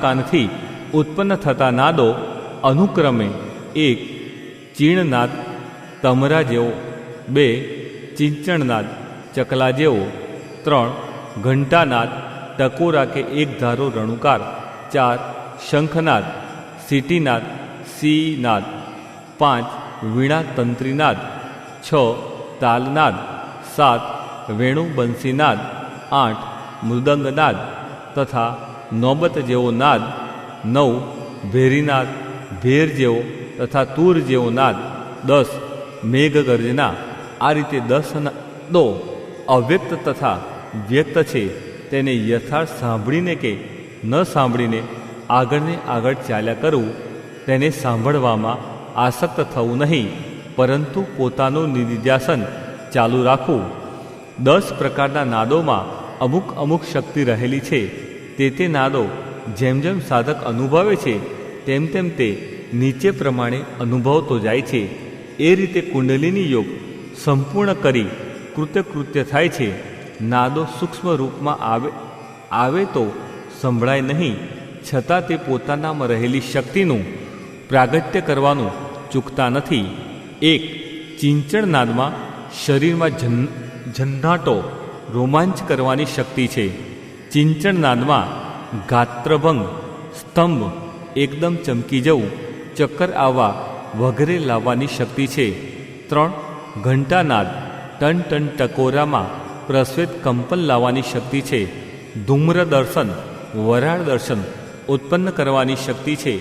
કાનથી ઉત્પન્ન થતા નાદો અનુક્રમે 1 ચીણનાદ તમરા જેવો, 2 ચિંચણનાદ ચકલા જેવો, 3 ઘંટાનાદ ટકોરા કે એક ધારો રણુકાર, 4 શંખનાદ સીટીનાદ સીનાદ, 5 વીણા તંત્રીનાદ, 6 તાલનાદ, 7 વેણુ બંસીનાદ, 8 મૃદંગનાદ તથા નોબત જેવો નાદ, 9 ભેરીનાદ ભેર જેવો તથા તૂર જેવો નાદ, 10 મેઘગર્જના. આ રીતે 10 નાદો અવ્યક્ત તથા વ્યક્ત છે. તેને યથાર્થ સાંભળીને કે ન સાંભળીને આગળને આગળ ચાલ્યા કરવું, તેને સાંભળવામાં આસક્ત થવું નહીં, પરંતુ પોતાનું નિધિધ્યાસન ચાલુ રાખવું. 10 પ્રકારના નાદોમાં અમુક અમુક શક્તિ રહેલી છે. તે નાદો જેમ જેમ સાધક અનુભવે છે તેમ તેમ તે નીચે પ્રમાણે અનુભવતો જાય છે. એ રીતે કુંડલિની યોગ સંપૂર્ણ કરી કૃત્ય થાય છે. નાદો સૂક્ષ્મ રૂપમાં આવે તો સંભળાય નહીં, છતાં તે પોતાનામાં રહેલી શક્તિનું પ્રાગટ્ય કરવાનું ચૂકતા નથી. 1 ચિંચણ નાદમાં શરીરમાં ઝંઝાટો રોમાંચ કરવાની શક્તિ છે. ચિંચણ નાદમાં ગાત્રભંગ, સ્તંભ, એકદમ ચમકી જવું, ચક્કર આવવા વગેરે લાવવાની શક્તિ છે. 3 ઘંટાનાદ ટન ટન ટકોરામાં પ્રસ્વેત કંપન લાવવાની શક્તિ છે. ધૂમ્ર દર્શન, વરાળ દર્શન ઉત્પન્ન કરવાની શક્તિ છે.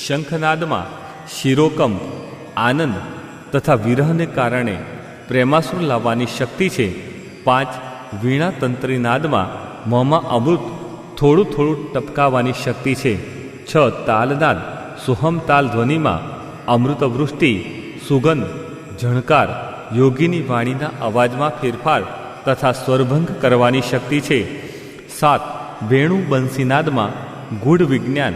શંખનાદમાં શિરોકંપ, આનંદ તથા વિરહને કારણે પ્રેમાસુર લાવવાની શક્તિ છે. 5 વીણા તંત્રી નાદમાં મોંમાં અમૃત થોડું થોડું ટપકાવવાની શક્તિ છે. 6 તાલનાદ સુહમ તાલ ધ્વનિમાં અમૃતવૃષ્ટિ, સુગંધ, ઝણકાર, યોગીની વાણીના અવાજમાં ફેરફાર તથા સ્વરભંગ કરવાની શક્તિ છે. 7 વેણુ બંસીનાદમાં ગૂઢ વિજ્ઞાન,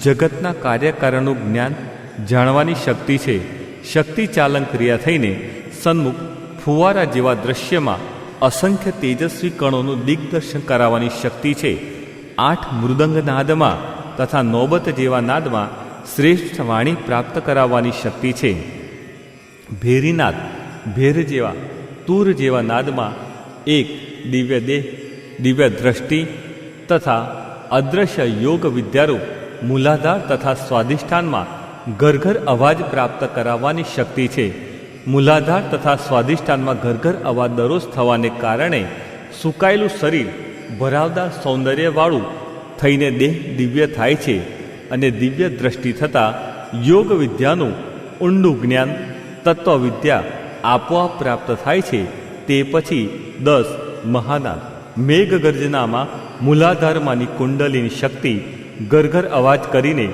જગતના કાર્યકારણનું જ્ઞાન જાણવાની શક્તિ છે. શક્તિ ચાલન ક્રિયા થઈને સન્મુખ ફુવારા જેવા દ્રશ્યમાં અસંખ્ય તેજસ્વી કણોનું દિગ્દર્શન કરાવવાની શક્તિ છે. 8 મૃદંગનાદમાં તથા નોબત જેવા નાદમાં શ્રેષ્ઠ વાણી પ્રાપ્ત કરાવવાની શક્તિ છે. ભેરીનાદ ભેર જેવા તૂર જેવા નાદમાં 1 દિવ્ય દેહ, દિવ્ય દ્રષ્ટિ તથા અદ્રશ્ય યોગ વિદ્યારૂપ મૂલાધાર તથા સ્વાધિષ્ઠાનમાં ઘરઘર અવાજ પ્રાપ્ત કરાવવાની શક્તિ છે. મૂલાધાર તથા સ્વાધિષ્ઠાનમાં ઘરઘર અવાજ દરરોજ થવાને કારણે સુકાયેલું શરીર ભરાવદાર સૌંદર્યવાળું થઈને દેહ દિવ્ય થાય છે અને દિવ્ય દ્રષ્ટિ થતાં યોગ વિદ્યાનું ઊંડું જ્ઞાન, તત્વવિદ્યા આપોઆપ પ્રાપ્ત થાય છે. તે પછી 10 મહાનાદ મેઘગર્જનામાં મૂલાધારમાંની કુંડલીની શક્તિ ઘરઘર અવાજ કરીને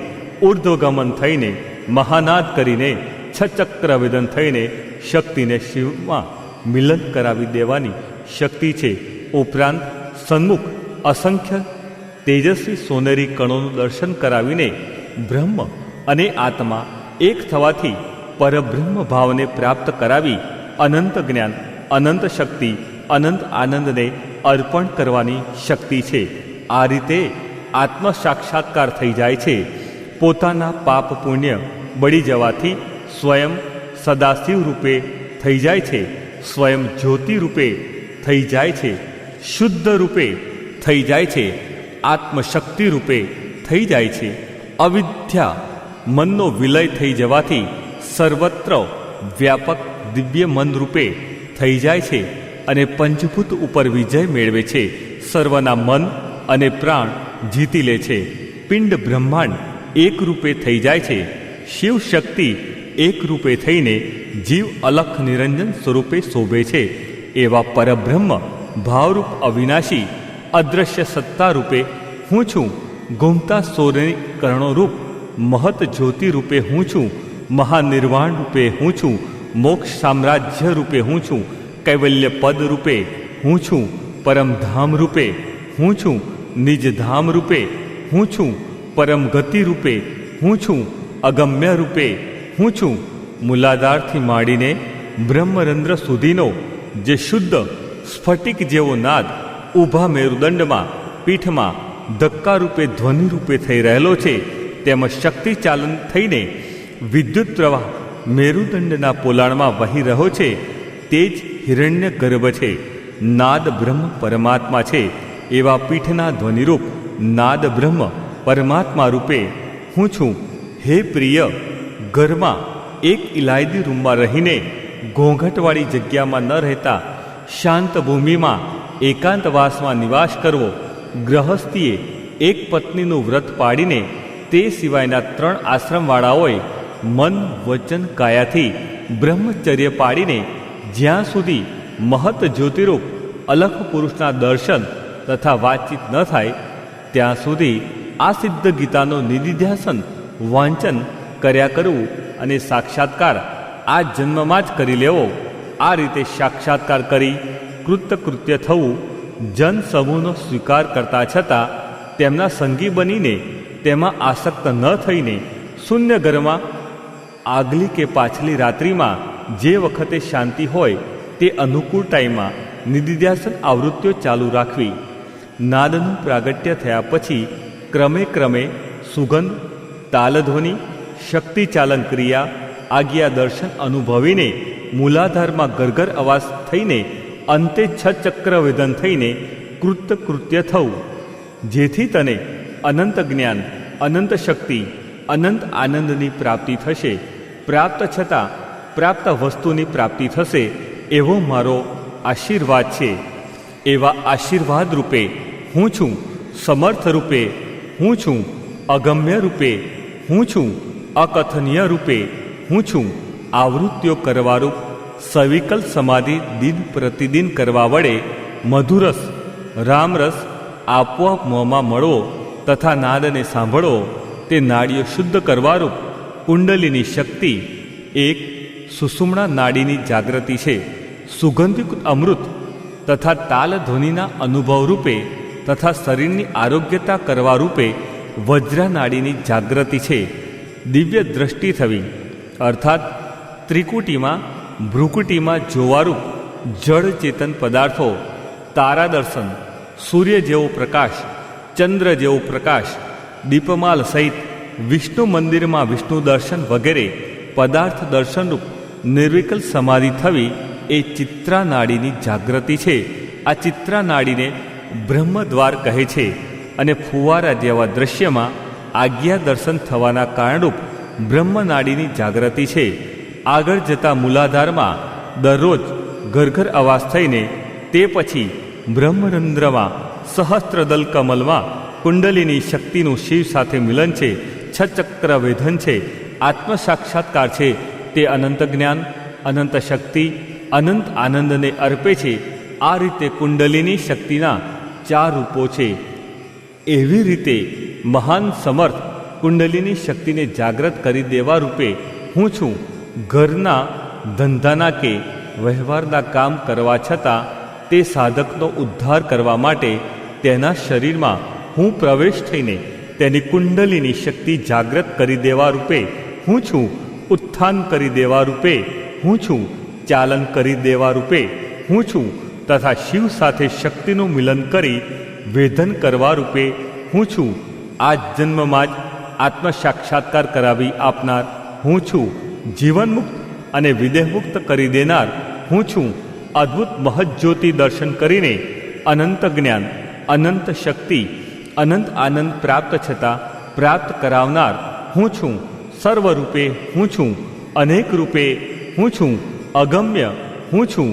ઉર્ધ્વગમન થઈને મહાનાદ કરીને 6 ચક્રવેદન થઈને શક્તિને શિવમાં મિલન કરાવી દેવાની શક્તિ છે. ઉપરાંત સન્મુખ અસંખ્ય તેજસ્વી સોનેરી કણોનું દર્શન કરાવીને બ્રહ્મ અને આત્મા એક થવાથી પરબ્રહ્મ ભાવને પ્રાપ્ત કરાવી અનંત જ્ઞાન, અનંત શક્તિ, અનંત આનંદને અર્પણ કરવાની શક્તિ છે. આ રીતે આત્મ સાક્ષાત્કાર થઈ જાય છે. પોતાના પાપ પુણ્ય બળી જવાથી સ્વયં સદાશિવ રૂપે થઈ જાય છે, સ્વયં જ્યોતિ રૂપે થઈ જાય છે, શુદ્ધ રૂપે થઈ જાય છે, આત્મશક્તિ રૂપે થઈ જાય છે. અવિદ્યા મનનો વિલય થઈ જવાથી સર્વત્ર વ્યાપક દિવ્ય મન રૂપે થઈ જાય છે અને પંચભૂત ઉપર વિજય મેળવે છે. સર્વના મન અને પ્રાણ જીતી લે છે. પિંડ બ્રહ્માંડ એક રૂપે થઈ જાય છે. શિવ શક્તિ એક રૂપે થઈને જીવ અલખ નિરંજન સ્વરૂપે શોભે છે. એવા પરબ્રહ્મ ભાવરૂપ અવિનાશી અદ્રશ્ય સત્તા રૂપે હું છું. ઘૂમતા સૌરીકરણો રૂપ મહત જ્યોતિ રૂપે હું છું. મહાનિર્વાણ રૂપે હું છું. મોક્ષ સામ્રાજ્ય રૂપે હું છું. કૈવલ્ય પદ રૂપે હું છું. પરમધામ રૂપે હું છું. નિજધામ રૂપે હું છું. પરમ ગતિ રૂપે હું છું. અગમ્ય રૂપે હું છું. મૂલાધારથી માંડીને બ્રહ્મરંધ્ર સુધીનો જે શુદ્ધ સ્ફટિક જેવો નાદ ઊભા મેરુદંડમાં પીઠમાં ધક્કા રૂપે ધ્વનિ રૂપે થઈ રહેલો છે, તેમજ શક્તિ ચાલન થઈને વિદ્યુત પ્રવાહ મેરુદંડના પોલાણમાં વહી રહ્યો છે, તે જ હિરણ્ય ગર્ભ છે. નાદ બ્રહ્મ પરમાત્મા છે. એવા પીઠના ધ્વનિરૂપ નાદ બ્રહ્મ પરમાત્મા રૂપે હું છું. હે પ્રિય, ઘરમાં એક ઇલાયદી રૂમમાં રહીને ઘોંઘટવાળી જગ્યામાં ન રહેતા શાંત ભૂમિમાં એકાંતવાસમાં નિવાસ કરવો. ગ્રહસ્થીએ એક પત્નીનું વ્રત પાડીને તે સિવાયના 3 આશ્રમવાળાઓએ મન વચન કાયાથી બ્રહ્મચર્ય પાડીને જ્યાં સુધી મહત જ્યોતિરૂપ અલખ પુરુષના દર્શન તથા વાતચીત ન થાય ત્યાં સુધી આ સિદ્ધ ગીતાનો નિધિધ્યાસન વાંચન કર્યા કરવું અને સાક્ષાત્કાર આ જન્મમાં જ કરી લેવો. આ રીતે સાક્ષાત્કાર કરી કૃતકૃત્ય થવું. જન સમૂહનો સ્વીકાર કરતા છતાં તેમના સંગી બનીને તેમાં આસક્ત ન થઈને શૂન્ય ઘરમાં આગલી કે પાછલી રાત્રિમાં જે વખતે શાંતિ હોય તે અનુકૂળ ટાઈમમાં નિધિધ્યાસન આવૃત્તિઓ ચાલુ રાખવી. નાદનું પ્રાગટ્ય થયા પછી ક્રમે ક્રમે સુગંધ, તાલધ્વનિ, શક્તિચાલન ક્રિયા, આજ્ઞા દર્શન અનુભવીને મૂલાધારમાં ગરગર અવાજ થઈને અંતે 6 ચક્ર વેદન થઈને કૃત્ય થવું. જેથી તને અનંત જ્ઞાન, અનંત શક્તિ, અનંત આનંદની પ્રાપ્તિ થશે. પ્રાપ્ત છતાં પ્રાપ્ત વસ્તુની પ્રાપ્તિ થશે એવો મારો આશીર્વાદ છે. એવા આશીર્વાદ રૂપે હું છું. સમર્થ રૂપે હું છું. અગમ્ય રૂપે હું છું. અકથનીય રૂપે હું છું. આવૃત્તિઓ કરવારૂપ સવિકલ સમાધિ દિન પ્રતિદિન કરવા વડે મધુરસ, રામરસ આપોઆપ મોંમાં મળવો તથા નાદને સાંભળવો. તે નાડીઓ શુદ્ધ કરવારૂપ કુંડલીની શક્તિ એક સુષુમ્ણા નાડીની જાગૃતિ છે. સુગંધિયુક્ત અમૃત તથા તાલ ધ્વનિના અનુભવ રૂપે તથા શરીરની આરોગ્યતા કરવા રૂપે વજ્રા નાડીની જાગૃતિ છે. દિવ્ય દ્રષ્ટિ થવી અર્થાત ત્રિકુટીમાં ભ્રુકુટીમાં જોવારૂપ જળ ચેતન પદાર્થો, તારા દર્શન, સૂર્ય જેવો પ્રકાશ, ચંદ્ર જેવો પ્રકાશ, દીપમાલ સહિત વિષ્ણુ મંદિરમાં વિષ્ણુ દર્શન વગેરે પદાર્થ દર્શનરૂપ નિર્વિકલ સમાધિ થવી એ ચિત્રા નાડીની જાગૃતિ છે. આ ચિત્રા નાડીને બ્રહ્મદ્વાર કહે છે અને ફુવારા જેવા દ્રશ્યમાં આજ્ઞા દર્શન થવાના કારણરૂપ બ્રહ્મનાડીની જાગૃતિ છે. આગળ જતા મૂલાધારમાં દરરોજ ઘરઘર અવાજ થઈને તે પછી બ્રહ્મરંધ્રમાં સહસ્ત્રદલ કમલમાં કુંડલીની શક્તિનું શિવ સાથે મિલન છે. 6 ચક્ર વેધન છે. આત્મ સાક્ષાત્કાર છે. તે અનંત જ્ઞાન, અનંત શક્તિ, અનંત આનંદને અર્પે છે. આ રીતે કુંડલીની શક્તિના 4 રૂપો છે. એવી રીતે મહાન સમર્થ કુંડલીની શક્તિને જાગૃત કરી દેવા રૂપે હું છું. ઘરના, ધંધાના કે વ્યવહારના કામ કરવા છતાં તે સાધકનો ઉદ્ધાર કરવા માટે તેના શરીરમાં હું પ્રવેશ થઈને તેની કુંડલીની શક્તિ જાગૃત કરી દેવા રૂપે હું છું. ઉત્થાન કરી દેવા રૂપે હું છું. ચાલન કરી દેવા રૂપે હું છું. તથા શિવ સાથે શક્તિનું મિલન કરી વેધન કરવા રૂપે હું છું. આ જન્મમાં જ આત્મ સાક્ષાત્કાર કરાવી આપનાર હું છું. જીવનમુક્ત અને વિદેહમુક્ત કરી દેનાર હું છું. અદ્ભુત મહજ્યોતિ દર્શન કરીને અનંત જ્ઞાન, અનંત શક્તિ, અનંત આનંદ પ્રાપ્ત છતાં પ્રાપ્ત કરાવનાર હું છું. સર્વરૂપે હું છું, અનેક રૂપે હું છું, અગમ્ય હું છું,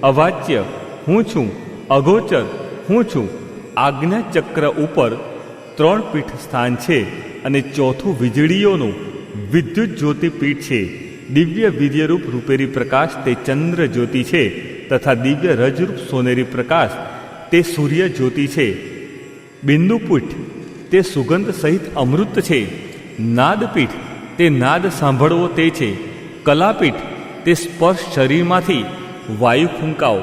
અવાચ્ય હું છું, અગોચર હું છું. આજ્ઞા ચક્ર ઉપર 3 પીઠ સ્થાન છે અને ચોથું વીજળીઓનું વિદ્યુત જ્યોતિ પીઠ છે. દિવ્ય વીર્યરૂપ રૂપેરી પ્રકાશ તે ચંદ્ર જ્યોતિ છે તથા દિવ્ય રજરૂપ સોનેરી પ્રકાશ તે સૂર્ય જ્યોતિ છે. બિંદુપીઠ તે સુગંધ સહિત અમૃત છે. નાદપીઠ તે નાદ સાંભળવો તે છે. કલાપીઠ તે સ્પર્શ શરીરમાંથી વાયુ ફૂંકાવો,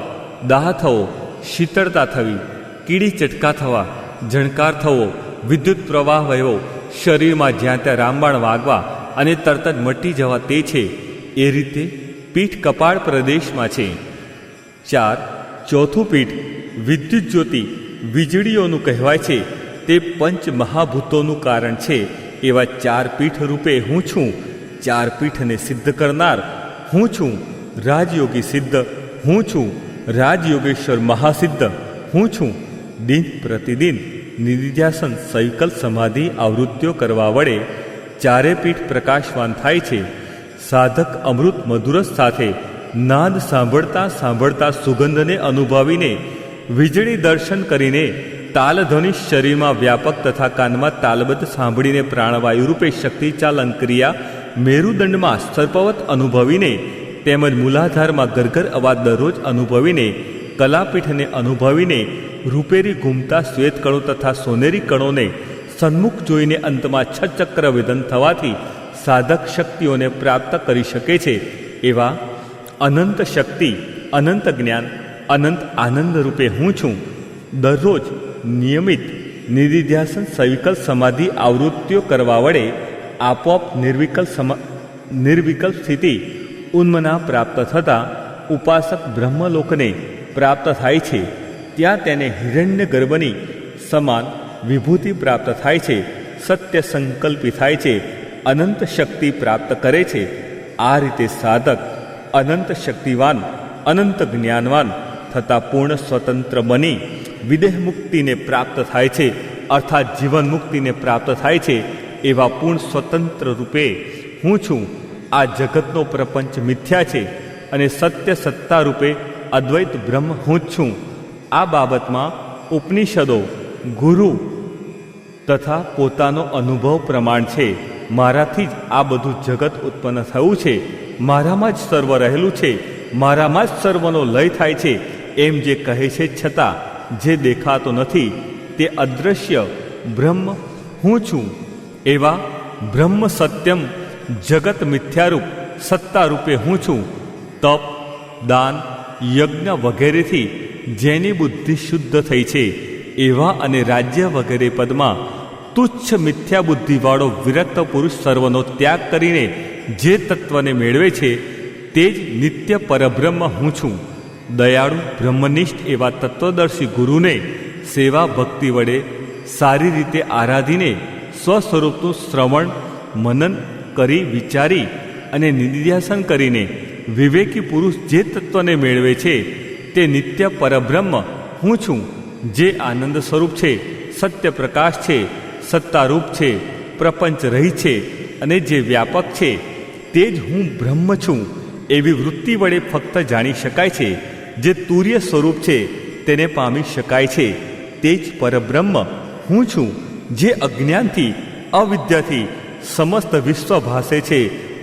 દાહ થવો, શીતળતા થવી, કીડી ચટકા થવા, ઝણકાર થવો, વિદ્યુત પ્રવાહ વહેવો, શરીરમાં જ્યાં ત્યાં રામબાણ વાગવા અને તરત જ મટી જવા તે છે. એ રીતે પીઠ કપાળ પ્રદેશમાં છે. 4. ચોથું પીઠ વિદ્યુત જ્યોતિ વીજળીઓનું કહેવાય છે. તે પંચ મહાભૂતોનું કારણ છે. એવા 4 પીઠ રૂપે હું છું. 4 પીઠને સિદ્ધ કરનાર હું છું. રાજયોગી સિદ્ધ હું છું. રાજયોગેશ્વર મહાસિદ્ધ હું છું. દિન પ્રતિદિન નિધિધ્યાસન સવિકલ્પ સમાધિ આવૃત્તિઓ કરવા વડે 4 પીઠ પ્રકાશવાન થાય છે. સાધક અમૃત મધુરસ સાથે નાદ સાંભળતા સાંભળતા સુગંધને અનુભવીને વીજળી દર્શન કરીને તાલધ્વનિ શરીરમાં વ્યાપક તથા કાનમાં તાલબદ્ધ સાંભળીને પ્રાણવાયુ રૂપે શક્તિચાલન ક્રિયા મેરુદંડમાં સર્પવત અનુભવીને તેમજ મૂલાધારમાં ગરગર અવાજ દરરોજ અનુભવીને કલાપીઠને અનુભવીને રૂપેરી ઘૂમતા શ્વેતકણો તથા સોનેરી કણોને સન્મુખ જોઈને અંતમાં 6 ચક્ર વેદન થવાથી સાધક શક્તિઓને પ્રાપ્ત કરી શકે છે. એવા અનંત શક્તિ, અનંત જ્ઞાન, અનંત આનંદ રૂપે હું છું. દરરોજ નિયમિત નિધિધ્યાસન સવિકલ્પ સમાધિ આવૃત્તિઓ કરવા વડે આપોઆપ નિર્વિકલ્પ સ્થિતિ ઉન્મના પ્રાપ્ત થતાં ઉપાસક બ્રહ્મલોકને પ્રાપ્ત થાય છે. ત્યાં તેને હિરણ્ય ગર્ભની સમાન વિભૂતિ પ્રાપ્ત થાય છે. સત્ય સંકલ્પી થાય છે. અનંત શક્તિ પ્રાપ્ત કરે છે. આ રીતે સાધક અનંત શક્તિવાન, અનંત જ્ઞાનવાન થતાં પૂર્ણ સ્વતંત્ર બની વિદેહ મુક્તિને પ્રાપ્ત થાય છે. અર્થાત જીવન મુક્તિને પ્રાપ્ત થાય છે. એવા પૂર્ણ સ્વતંત્ર રૂપે હું છું. આ જગતનો પ્રપંચ મિથ્યા છે અને સત્ય સત્તા રૂપે અદ્વૈત બ્રહ્મ હું જ છું. આ બાબતમાં ઉપનિષદો, ગુરુ તથા પોતાનો અનુભવ પ્રમાણ છે. મારાથી જ આ બધું જગત ઉત્પન્ન થયું છે. મારામાં જ સર્વ રહેલું છે. મારામાં જ સર્વનો લય થાય છે એમ જે કહે છે, છતાં જે દેખાતો નથી તે અદૃશ્ય બ્રહ્મ હું છું. એવા બ્રહ્મ સત્યમ જગત મિથ્યારૂપ સત્તા રૂપે હું છું. તપ, દાન, યજ્ઞ વગેરેથી જેની બુદ્ધિ શુદ્ધ થઈ છે એવા અને રાજ્ય વગેરે પદમાં તુચ્છ મિથ્યા બુદ્ધિવાળો વિરક્ત પુરુષ સર્વનો ત્યાગ કરીને જે તત્વને મેળવે છે તે જ નિત્ય પરબ્રહ્મ હું છું. દયાળુ બ્રહ્મનિષ્ઠ એવા તત્વદર્શી ગુરુને સેવા ભક્તિ વડે સારી રીતે આરાધીને સ્વસ્વરૂપનું શ્રવણ મનન કરી વિચારી અને નિધિધ્યાસન કરીને વિવેકી પુરુષ જે તત્વને મેળવે છે તે નિત્ય પરબ્રહ્મ હું છું. જે આનંદ સ્વરૂપ છે, સત્ય પ્રકાશ છે, સત્તારૂપ છે, પ્રપંચ રહી છે અને જે વ્યાપક છે તે જ હું બ્રહ્મ છું. એવી વૃત્તિ વડે ફક્ત જાણી શકાય છે. જે તુર્ય સ્વરૂપ છે તેને પામી શકાય છે. તે જ પરબ્રહ્મ હું છું. જે અજ્ઞાનથી, અવિદ્યાથી સમસ્ત વિશ્વ ભાસે છે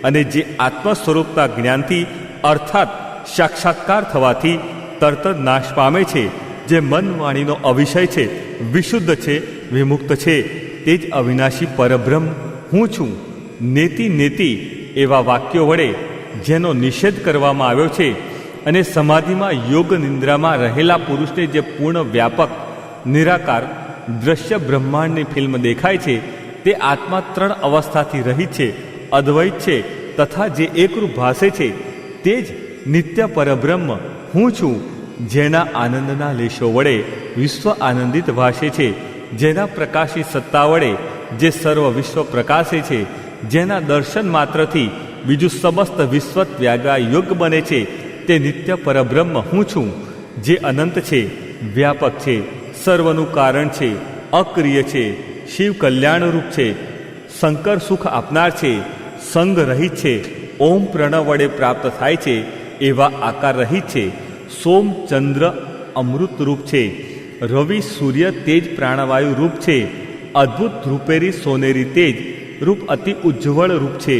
અને જે આત્મ સ્વરૂપના જ્ઞાનથી અર્થાત સાક્ષાત્કાર થવાથી તરત જ નાશ પામે છે. જે મન વાણીનો અવિષય છે, વિશુદ્ધ છે, વિમુક્ત છે, તે જ અવિનાશી પરબ્રહ્મ હું છું. નેતિ નેતિ એવા વાક્યો વડે જેનો નિષેધ કરવામાં આવ્યો છે અને સમાધિમાં યોગ નિંદ્રામાં રહેલા પુરુષને જે પૂર્ણ વ્યાપક નિરાકાર દ્રશ્ય બ્રહ્માંડની ફિલ્મ દેખાય છે તે આત્મા 3 અવસ્થાથી રહિત છે, અદ્વૈત છે તથા જે એકરૂપ ભાસે છે તે જ નિત્ય પરબ્રહ્મ હું છું. જેના આનંદના લેશો વડે વિશ્વ આનંદિત ભાસે છે, જેના પ્રકાશી સત્તા વડે જે સર્વ વિશ્વ પ્રકાશે છે, જેના દર્શન માત્રથી બીજું સમસ્ત વિશ્વ ત્યાગા યોગ્ય બને છે તે નિત્ય પરબ્રહ્મ હું છું, જે અનંત છે, વ્યાપક છે, સર્વનું કારણ છે, અક્રિય છે, શિવ કલ્યાણરૂપ છે, શંકર સુખ આપનાર છે, સંગ રહિત છે, ઓમ પ્રણવ વડે પ્રાપ્ત થાય છે એવા આકાર રહિત છે, સોમ ચંદ્ર અમૃત રૂપ છે, રવિ સૂર્ય તેજ પ્રાણવાયુ રૂપ છે, અદ્ભુત રૂપેરી સોનેરી તેજ રૂપ અતિ ઉજ્જવળ રૂપ છે,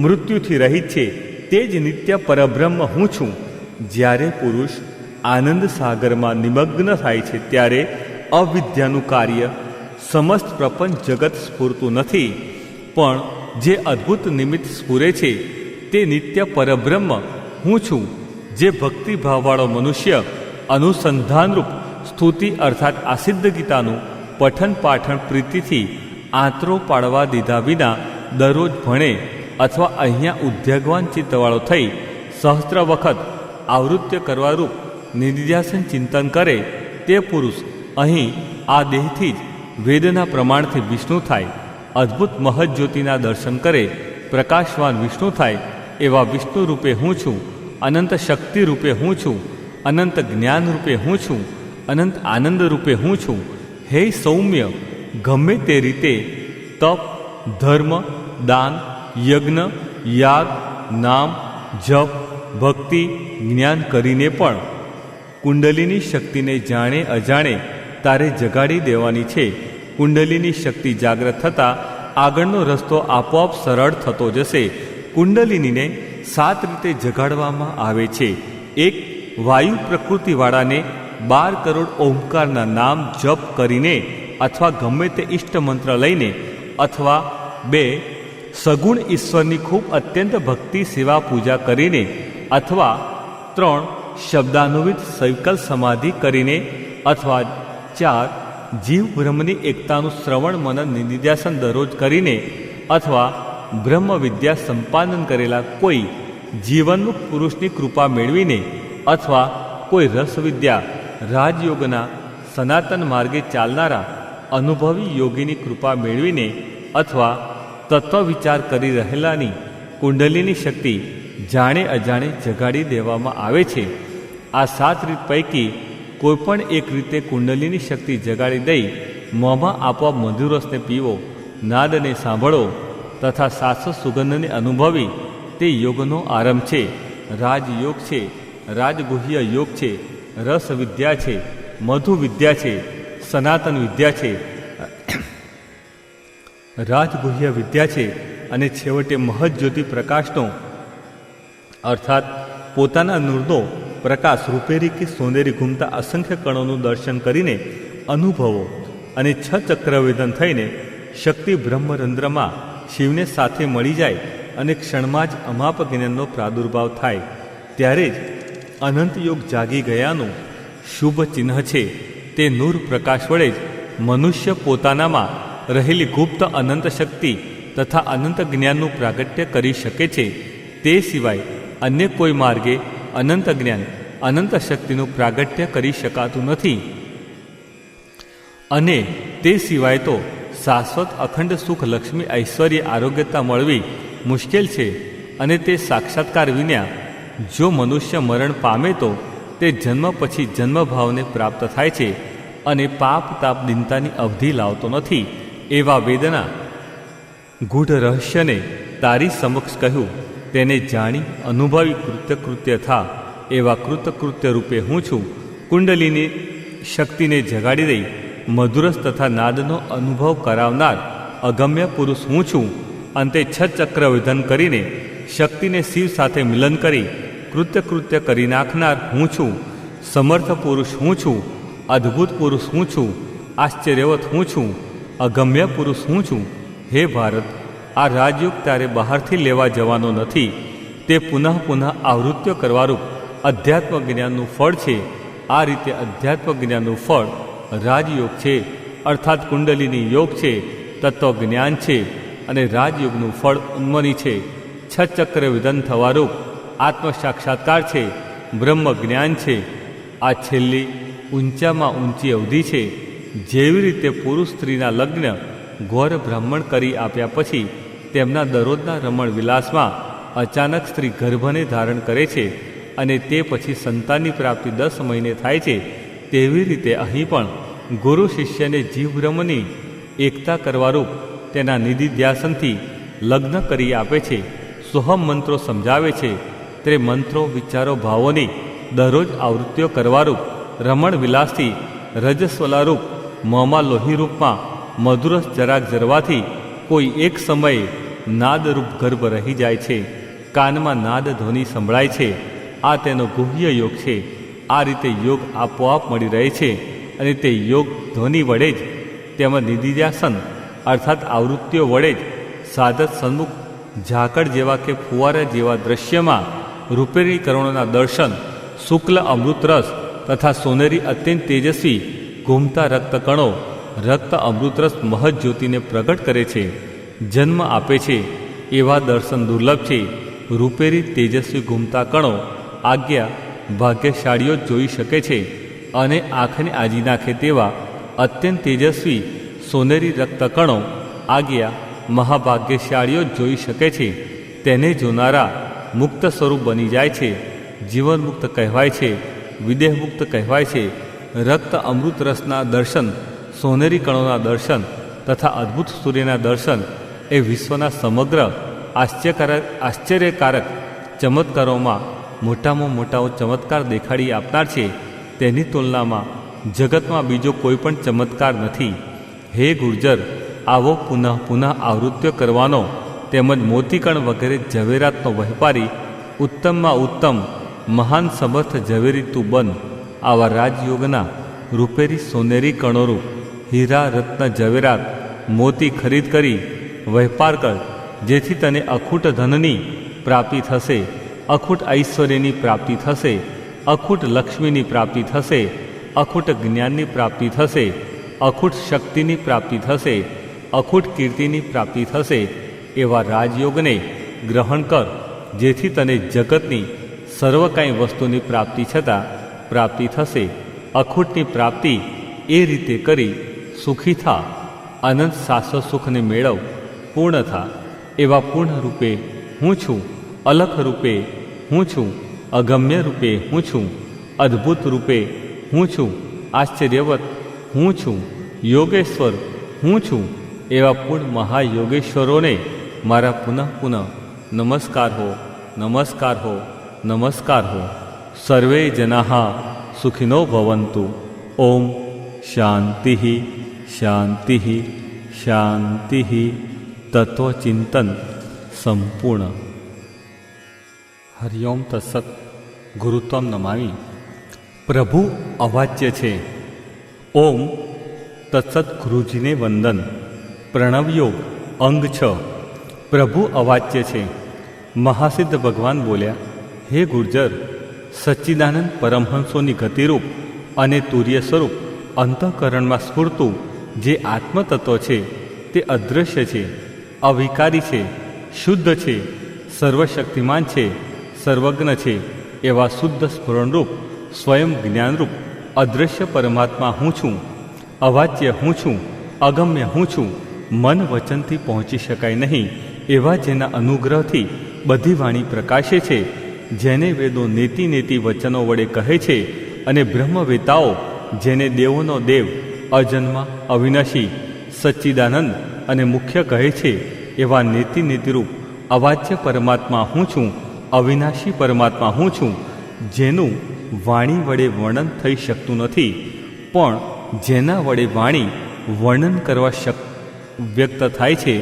મૃત્યુથી રહિત છે, તે જ નિત્ય પરબ્રહ્મ હું છું. જ્યારે પુરુષ આનંદ સાગરમાં નિમગ્ન થાય છે ત્યારે અવિદ્યાનું કાર્ય સમસ્ત પ્રપંચ જગત સ્ફૂરતું નથી, પણ જે અદ્ભુત નિમિત્ત સ્ફુરે છે તે નિત્ય પરબ્રહ્મ હું છું. જે ભક્તિભાવવાળો મનુષ્ય અનુસંધાનરૂપ સ્તુતિ અર્થાત આ સિદ્ધ ગીતાનું પઠન પાઠન પ્રીતિથી આંતરો પાડવા દીધા વિના દરરોજ ભણે અથવા અહીંયા ઉદ્યોગવાન ચિત્તવાળો થઈ સહસ્ત્ર વખત આવૃત્ય કરવારૂપ નિધિધ્યાસન ચિંતન કરે તે પુરુષ અહીં આ દેહથી જ વેદના પ્રમાણથી વિષ્ણુ થાય, અદ્ભુત મહજ્યોતિના દર્શન કરે પ્રકાશવાન વિષ્ણુ થાય. એવા વિષ્ણુ રૂપે હું છું, અનંત શક્તિ રૂપે હું છું, અનંત જ્ઞાન રૂપે હું છું, અનંત આનંદ રૂપે હું છું. હે સૌમ્ય, ગમે તે રીતે તપ, ધર્મ, દાન, યજ્ઞ, યાગ, નામ, જપ, ભક્તિ, જ્ઞાન કરીને પણ કુંડલીની શક્તિને જાણે અજાણે તારે જગાડી દેવાની છે. કુંડલીની શક્તિ જાગ્રત થતાં આગળનો રસ્તો આપોઆપ સરળ થતો જશે. કુંડલિનીને 7 રીતે જગાડવામાં આવે છે. 1. વાયુ પ્રકૃતિવાળાને 12 કરોડ ઓમકારના નામ જપ કરીને અથવા ગમે તે ઇષ્ટ મંત્ર લઈને, અથવા 2. સગુણ ઈશ્વરની ખૂબ અત્યંત ભક્તિ સેવા પૂજા કરીને, અથવા 3. શબ્દાનુવિત સૈકલ સમાધિ કરીને, અથવા 4. જીવ બ્રહ્મની એકતાનું શ્રવણ મનન નિધિધ્યાસન દરરોજ કરીને, અથવા બ્રહ્મ વિદ્યા સંપાદન કરેલા કોઈ જીવનમુખ પુરુષની કૃપા મેળવીને, અથવા કોઈ રસવિદ્યા રાજયોગના સનાતન માર્ગે ચાલનારા અનુભવી યોગીની કૃપા મેળવીને, અથવા તત્વ વિચાર કરી રહેલાની કુંડલીની શક્તિ જાણે અજાણે જગાડી દેવામાં આવે છે. આ 7 રીત પૈકી કોઈપણ એક રીતે કુંડલીની શક્તિ જગાડી દઈ મોંમાં આપોઆપ મધુરસને પીવો, નાદને સાંભળો તથા શાશ્વત સુગંધને અનુભવી તે યોગનો આરંભ છે. રાજયોગ છે, રાજગુહ્ય યોગ છે, રસ વિદ્યા છે, મધુ વિદ્યા છે, સનાતન વિદ્યા છે, રાજગુહ્ય વિદ્યા છે, અને છેવટે મહજ્યોતિ પ્રકાશનો અર્થાત પોતાના નૂરનો પ્રકાશ રૂપેરી કે સોનેરી ઘૂમતા અસંખ્ય કણોનું દર્શન કરીને અનુભવો અને 6 ચક્રવેદન થઈને શક્તિ બ્રહ્મરંધ્રમાં શિવને સાથે મળી જાય અને ક્ષણમાં જ અમાપ જ્ઞાનનો પ્રાદુર્ભાવ થાય ત્યારે જ અનંત યોગ જાગી ગયાનું શુભ ચિહ્ન છે. તે નૂર પ્રકાશ વડે જ મનુષ્ય પોતાનામાં રહેલી ગુપ્ત અનંત શક્તિ તથા અનંત જ્ઞાનનું પ્રાગટ્ય કરી શકે છે. તે સિવાય અન્ય કોઈ માર્ગે અનંત જ્ઞાન, અનંત શક્તિનું પ્રાગટ્ય કરી શકાતું નથી. અને તે સિવાય તો શાશ્વત અખંડ સુખ, લક્ષ્મી, ઐશ્વર્ય, આરોગ્યતા મળવી મુશ્કેલ છે. અને તે સાક્ષાત્કાર વિના જો મનુષ્ય મરણ પામે તો તે જન્મ પછી જન્મભાવને પ્રાપ્ત થાય છે અને પાપ તાપ દિનતાની અવધિ લાવતો નથી. એવા વેદના ગૂઢ રહસ્યને તારી સમક્ષ કહ્યું, તેને જાણી અનુભવી કૃત્ય થા. એવા કૃતકૃત્ય રૂપે હું છું. કુંડલીની શક્તિને જગાડી દઈ મધુરસ તથા નાદનો અનુભવ કરાવનાર અગમ્ય પુરુષ હું છું. અંતે 6 ચક્રવેદન કરીને શક્તિને શિવ સાથે મિલન કરી કૃત્ય કરી નાખનાર હું છું. સમર્થ પુરુષ હું છું. અદ્ભુત પુરુષ હું છું. આશ્ચર્યવત હું છું. અગમ્ય પુરુષ હું છું. હે ભારત, આ રાજયોગ તારે બહારથી લેવા જવાનો નથી. તે પુનઃ આવૃત્ય કરવારૂપ અધ્યાત્મ જ્ઞાનનું ફળ છે. આ રીતે અધ્યાત્મ જ્ઞાનનું ફળ રાજયોગ છે, અર્થાત કુંડલીની યોગ છે, તત્વ જ્ઞાન છે. અને રાજયોગનું ફળ ઉન્મની છે. 6 ચક્રવેદન થવારૂપ આત્મ સાક્ષાત્કાર છે, બ્રહ્મ જ્ઞાન છે. આ છેલ્લી ઊંચામાં ઊંચી અવધિ છે. જેવી રીતે પુરુષ સ્ત્રીના લગ્ન ઘોર બ્રાહ્મણ કરી આપ્યા પછી તેમના દરરોજના રમણ વિલાસમાં અચાનક સ્ત્રી ગર્ભને ધારણ કરે છે અને તે પછી સંતાનની પ્રાપ્તિ 10 મહિને થાય છે, તેવી રીતે અહીં પણ ગુરુ શિષ્યને જીવબ્રહ્મની એકતા કરવારૂપ તેના નિધિધ્યાસનથી લગ્ન કરી આપે છે. સોહમ મંત્રો સમજાવે છે તે મંત્રો વિચારો ભાવોની દરરોજ આવૃત્તિઓ કરવારૂપ રમણ વિલાસથી રજસ્વલારૂપ મોંમાં લોહીરૂપમાં મધુરસ જરાક જરવાથી કોઈ એક સમયે નાદરૂપ ગર્ભ રહી જાય છે. કાનમાં નાદ ધ્વનિ સંભળાય છે. આ તેનો ગુહ્ય યોગ છે. આ રીતે યોગ આપોઆપ મળી રહે છે અને તે યોગ ધ્વનિ વડે જ તેમજ નિધિધ્યાસન અર્થાત આવૃત્તિઓ વડે જ સાધક સન્મુખ ઝાકળ જેવા કે ફુવારા જેવા દ્રશ્યમાં રૂપેરી કરુણોના દર્શન, શુક્લ અમૃતરસ તથા સોનેરી અત્યંત તેજસ્વી ઘૂમતા રક્તકણો રક્ત અમૃતરસ મહજ્યોતિને પ્રગટ કરે છે, જન્મ આપે છે. એવા દર્શન દુર્લભ છે. રૂપેરી તેજસ્વી ઘૂમતા કણો આજ્ઞા ભાગ્યશાળીઓ જોઈ શકે છે અને આંખને આજી નાખે તેવા અત્યંત તેજસ્વી સોનેરી રક્તકણો આજ્ઞા મહાભાગ્યશાળીઓ જોઈ શકે છે. તેને જોનારા મુક્ત સ્વરૂપ બની જાય છે. જીવન મુક્ત કહેવાય છે, વિદેહ મુક્ત કહેવાય છે. રક્ત અમૃત રસના દર્શન, સોનેરી કણોના દર્શન તથા અદ્ભુત સૂર્યના દર્શન એ વિશ્વના સમગ્ર આશ્ચર્યકારક ચમત્કારોમાં મોટામાં મોટાઓ ચમત્કાર દેખાડી આપનાર છે. તેની તુલનામાં જગતમાં બીજો કોઈ પણ ચમત્કાર નથી. હે ગુર્જર, આવો પુનઃ પુનઃ આવૃત્તિઓ કરવાનો તેમજ મોતીકણ વગેરે ઝવેરાતનો વહેપારી ઉત્તમમાં ઉત્તમ મહાન સમર્થ ઝવેરી તું બન. આવા રાજયોગના રૂપેરી સોનેરી કણોરૂપ હીરા રત્ન ઝવેરાત મોતી ખરીદ કરી વહેપાર કર, જેથી તને અખૂટ ધનની પ્રાપ્તિ થશે, અખૂટ ઐશ્વર્યની પ્રાપ્તિ થશે, અખૂટ લક્ષ્મીની પ્રાપ્તિ થશે, અખૂટ જ્ઞાનની પ્રાપ્તિ થશે, અખૂટ શક્તિની પ્રાપ્તિ થશે, અખૂટ કીર્તિની પ્રાપ્તિ થશે. એવા રાજયોગને ગ્રહણ કર, જેથી તને જગતની સર્વ કાંઈ વસ્તુની પ્રાપ્તિ છતાં પ્રાપ્તિ થશે. અખૂટની પ્રાપ્તિ એ રીતે કરી સુખી થા, અનંત શાશ્વત સુખને મેળવ, પૂર્ણ થા. એવા પૂર્ણ રૂપે હું છું, અલખ રૂપે હું છું, અગમ્ય રૂપે હું છું, અદ્ભુત રૂપે હું છું, આશ્ચર્યવત હું છું, યોગેશ્વર હું છું. એવા પૂર્ણ મહાયોગેશ્વરોને મારા પુનઃ પુનઃ નમસ્કાર હો, નમસ્કાર હો, નમસ્કાર હો. સર્વે જનાઃ સુખિનો ભવન્તુ. ઓમ શાંતિ શાંતિ શાંતિ. તત્વચિંતન સંપૂર્ણ. હરિઓમ તત્સત. ગુરુત્વમ નમામી. પ્રભુ અવાચ્ય છે. ઓમ તત્સત. ગુરુજીને વંદન. પ્રણવયોગ અંગ 6. પ્રભુ અવાચ્ય છે. મહાસિદ્ધ ભગવાન બોલ્યા, હે ગુર્જર, સચ્ચિદાનંદ પરમહંસોની ગતિરૂપ અને તુર્ય સ્વરૂપ અંતઃકરણમાં સ્ફૂર્તું જે આત્મતત્વ છે તે અદૃશ્ય છે, અવિકારી છે, શુદ્ધ છે, સર્વશક્તિમાન છે, સર્વજ્ઞ છે. એવા શુદ્ધ સ્ફુરણરૂપ સ્વયં જ્ઞાનરૂપ અદૃશ્ય પરમાત્મા હું છું. અવાચ્ય હું છું, અગમ્ય હું છું, મન વચનથી પહોંચી શકાય નહીં એવા જેના અનુગ્રહથી બધી વાણી પ્રકાશે છે, જેને વેદો નેતિ નેતિ વચનો વડે કહે છે અને બ્રહ્મવેતાઓ જેને દેવોનો દેવ, અજન્મ, અવિનાશી, સચ્ચિદાનંદ અને મુખ્ય કહે છે, એવા નેતિ નેતિરૂપ અવાચ્ય પરમાત્મા હું છું, અવિનાશી પરમાત્મા હું છું, જેનું વાણી વડે વર્ણન થઈ શકતું નથી, પણ જેના વડે વાણી વર્ણન કરવા વ્યક્ત થાય છે,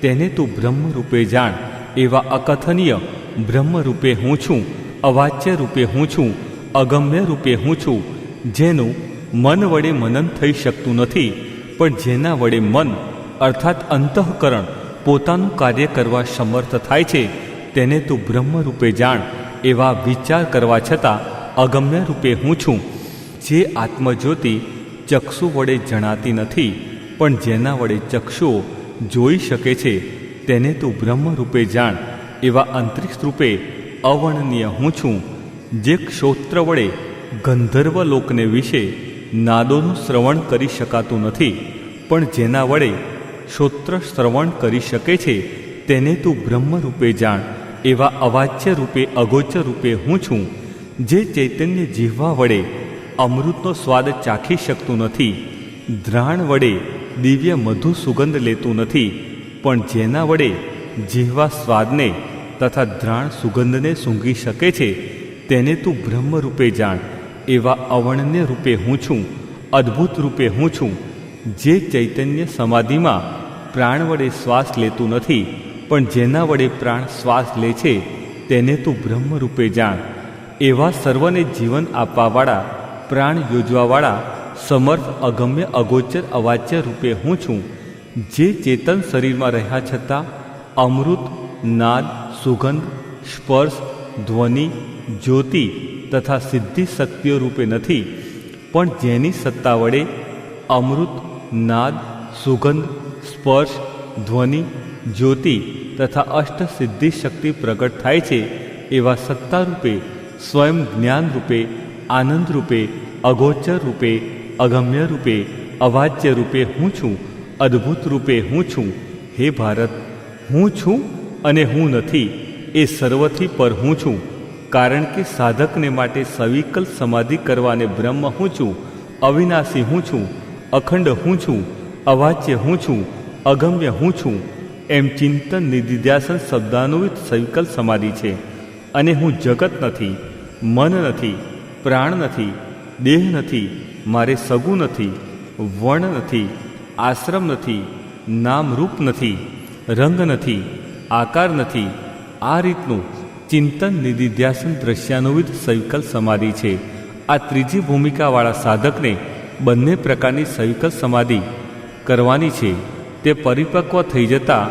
તેને તું બ્રહ્મરૂપે જાણ. એવા અકથનીય બ્રહ્મરૂપે હું છું, અવાચ્ય રૂપે હું છું, અગમ્ય રૂપે હું છું, જેનું મન વડે મનન થઈ શકતું નથી, પણ જેના વડે મન અર્થાત અંતઃકરણ પોતાનું કાર્ય કરવા સમર્થ થાય છે, તેને તું બ્રહ્મરૂપે જાણ. એવા વિચાર કરવા છતાં અગમ્ય રૂપે હું છું, જે આત્મજ્યોતિ ચક્ષુ વડે જણાતી નથી, પણ જેના વડે ચક્ષુઓ જોઈ શકે છે, તેને તું બ્રહ્મરૂપે જાણ. એવા અંતરિક્ષ રૂપે અવર્ણનીય હું છું, જે શ્રોત્ર વડે ગંધર્વ લોકને વિશે નાદોનું શ્રવણ કરી શકાતું નથી, પણ જેના વડે શ્રોત્ર શ્રવણ કરી શકે છે, તેને તું બ્રહ્મરૂપે જાણ. એવા અવાચ્ય રૂપે અગોચર રૂપે હું છું, જે ચૈતન્ય જીહવા વડે અમૃતનો સ્વાદ ચાખી શકતું નથી, દ્રાણ વડે દિવ્ય મધુ સુગંધ લેતું નથી, પણ જેના વડે જીહવા સ્વાદને તથા દ્રાણ સુગંધને સૂંઘી શકે છે, તેને તું બ્રહ્મ રૂપે જાણ. એવા અવર્ણ્ય રૂપે હું છું, અદ્ભુત રૂપે હું છું. જે ચૈતન્ય સમાધિમાં પ્રાણ વડે શ્વાસ લેતું નથી, પણ જેના વડે પ્રાણ શ્વાસ લે છે, તેને તું બ્રહ્મ રૂપે જાણ. એવા સર્વને જીવન આપવાવાળા, પ્રાણ યોજવાવાળા, સમર્થ અગમ્ય અગોચર અવાચ્ય રૂપે હું છું. જે ચેતન શરીરમાં રહ્યા છતાં અમૃત, નાદ, સુગંધ, સ્પર્શ, ધ્વનિ, જ્યોતિ તથા સિદ્ધિ શક્તિઓ રૂપે નથી, પણ જેની સત્તા વડે અમૃત, નાદ, સુગંધ, સ્પર્શ, ધ્વનિ, જ્યોતિ તથા અષ્ટ સિદ્ધિ શક્તિ પ્રગટ થાય છે, એવા સત્તા રૂપે, સ્વયં જ્ઞાન રૂપે, આનંદ રૂપે, અગોચર રૂપે, અગમ્ય રૂપે, અવાચ્ય રૂપે હું છું, અદ્ભુત રૂપે હું છું. હે ભારત, હું છું અને હું નથી એ સર્વથી પર હું છું. કારણ કે સાધકને માટે સવિકલ સમાધિ કરવાને બ્રહ્મ હું છું, અવિનાશી હું છું, અખંડ હું છું, અવાચ્ય હું છું, અગમ્ય હું છું એમ ચિંતન નિધિધ્યાસન શબ્દાનુવિત સવિકલ સમાધિ છે. અને હું જગત નથી, મન નથી, પ્રાણ નથી, દેહ નથી, મારે સગું નથી, વર્ણ નથી, આશ્રમ નથી, નામ રૂપ નથી, રંગ નથી, આકાર નથી. આ રીતનું ચિંતન નિધિધ્યાસન દ્રશ્યાનુવિધ સવિકલ સમાધિ છે. આ ત્રીજી ભૂમિકાવાળા સાધકને બંને પ્રકારની સવિકલ સમાધિ કરવાની છે. તે પરિપક્વ થઈ જતા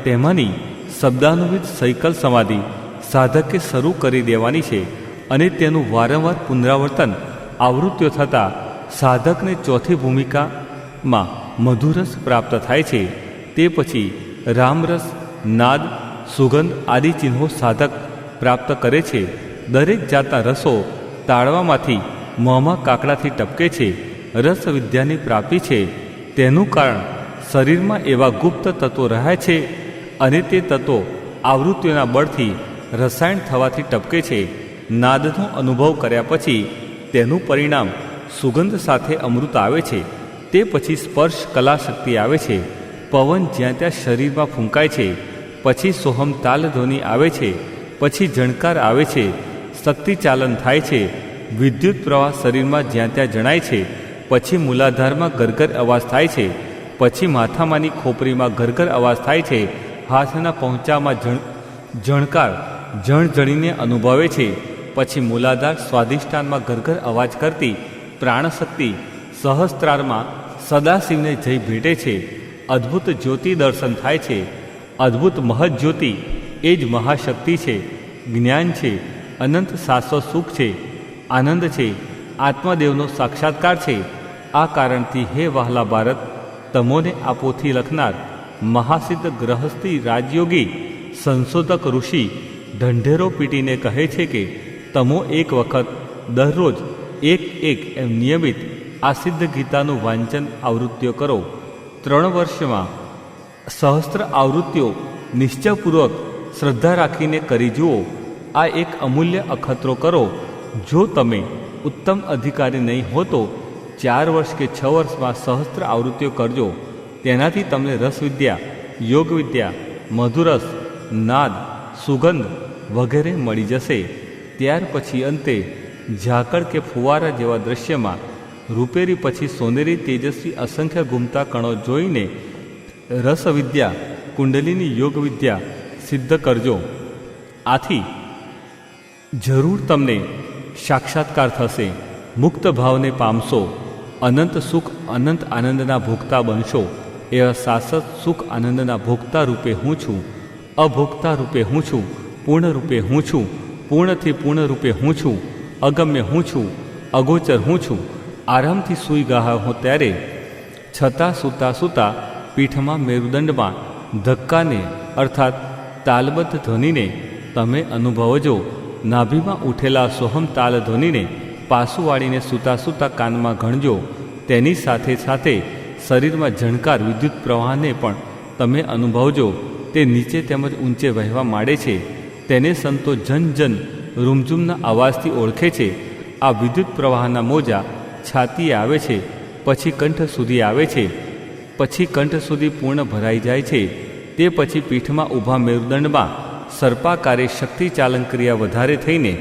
તેમાંની શબ્દાનુવિધ સવિકલ સમાધિ સાધકે શરૂ કરી દેવાની છે, અને તેનું વારંવાર પુનરાવર્તન આવૃત્તિઓ થતાં સાધકને ચોથી ભૂમિકામાં મધુરસ પ્રાપ્ત થાય છે. તે પછી રામરસ, નાદ, સુગંધ આદિ ચિહ્નો સાધક પ્રાપ્ત કરે છે. દરેક જાતના રસો તાળવામાંથી મોંમાં કાકડાથી ટપકે છે. રસ વિદ્યાની પ્રાપ્તિ છે. તેનું કારણ શરીરમાં એવા ગુપ્ત તત્વો રહ્યા છે, અને તે તત્વો આવૃત્તિઓના બળથી રસાયણ થવાથી ટપકે છે. નાદનો અનુભવ કર્યા પછી તેનું પરિણામ સુગંધ સાથે અમૃત આવે છે. તે પછી સ્પર્શ કલા શક્તિ આવે છે. પવન જ્યાં ત્યાં શરીરમાં ફૂંકાય છે. પછી સોહમ તાલ ધ્વનિ આવે છે. પછી ઝણકાર આવે છે. શક્તિ ચાલન થાય છે. વિદ્યુત પ્રવાહ શરીરમાં જ્યાં ત્યાં જણાય છે. પછી મૂલાધારમાં ગરગર અવાજ થાય છે. પછી માથામાંની ખોપરીમાં ગરગર અવાજ થાય છે. હાથના પહોંચામાં ઝણકાર જણજણીને અનુભવે છે. પછી મૂલાધાર સ્વાધિષ્ઠાનમાં ગરગર અવાજ કરતી પ્રાણશક્તિ સહસ્ત્રારમાં સદાશિવને જઈ ભેટે છે. અદ્ભુત જ્યોતિ દર્શન થાય છે. અદ્ભુત મહજ્યોતિ એ જ મહાશક્તિ છે, જ્ઞાન છે, અનંત શાશ્વત સુખ છે, આનંદ છે, આત્મદેવનો સાક્ષાત્કાર છે. આ કારણથી હે વહાલા ભારત, તમોને આપોથી લખનાર મહાસિદ્ધ ગ્રહસ્થી રાજયોગી સંશોધક ઋષિ ઢંઢેરો પીટીને કહે છે કે તમો એક વખત દરરોજ એક એમ નિયમિત આ સિદ્ધ ગીતાનું વાંચન આવૃત્તિઓ કરો. 3 વર્ષમાં સહસ્ત્ર આવૃત્તિઓ નિશ્ચયપૂર્વક શ્રદ્ધા રાખીને કરી જુઓ. આ એક અમૂલ્ય અખતરો કરો. જો તમે ઉત્તમ અધિકારી નહીં હો તો 4 વર્ષ કે 6 વર્ષમાં સહસ્ત્ર આવૃત્તિઓ કરજો. તેનાથી તમને રસવિદ્યા, યોગવિદ્યા, મધુરસ, નાદ, સુગંધ વગેરે મળી જશે. ત્યાર પછી અંતે ઝાકળ કે ફુવારા જેવા દૃશ્યમાં રૂપેરી પછી સોનેરી તેજસ્વી અસંખ્ય ઘૂમતા કણો જોઈને રસવિદ્યા, કુંડલીની યોગવિદ્યા સિદ્ધ કરજો. આથી જરૂર તમને સાક્ષાત્કાર થશે. મુક્ત ભાવને પામશો. અનંત સુખ, અનંત આનંદના ભોગતા બનશો. એવા શાશ્વત સુખ આનંદના ભોગતા રૂપે હું છું. અભોગતા રૂપે હું છું. પૂર્ણ રૂપે હું છું. પૂર્ણથી પૂર્ણ રૂપે હું છું. અગમ્ય હું છું. અગોચર હું છું. આરામથી સૂઈ ગયા હો ત્યારે છતાં સૂતા પીઠમાં મેરુદંડમાં ધક્કાને અર્થાત તાલબદ્ધ ધ્વનિને તમે અનુભવજો. નાભીમાં ઉઠેલા સોહમ તાલ ધ્વનિને પાસું વાળીને સૂતા કાનમાં ગણજો. તેની સાથે સાથે શરીરમાં ઝણકાર વિદ્યુત પ્રવાહને પણ તમે અનુભવજો. તે નીચે તેમજ ઊંચે વહેવા માંડે છે. તેને સંતો જન રૂમઝૂમના અવાજથી ઓળખે છે. આ વિદ્યુત પ્રવાહના મોજા છાતીએ આવે છે, પછી કંઠ સુધી આવે છે, પછી કંઠ સુધી પૂર્ણ ભરાઈ જાય છે. તે પછી પીઠમાં ઊભા મેરુદંડમાં સર્પાકારે શક્તિચાલન ક્રિયા વધારે થઈને,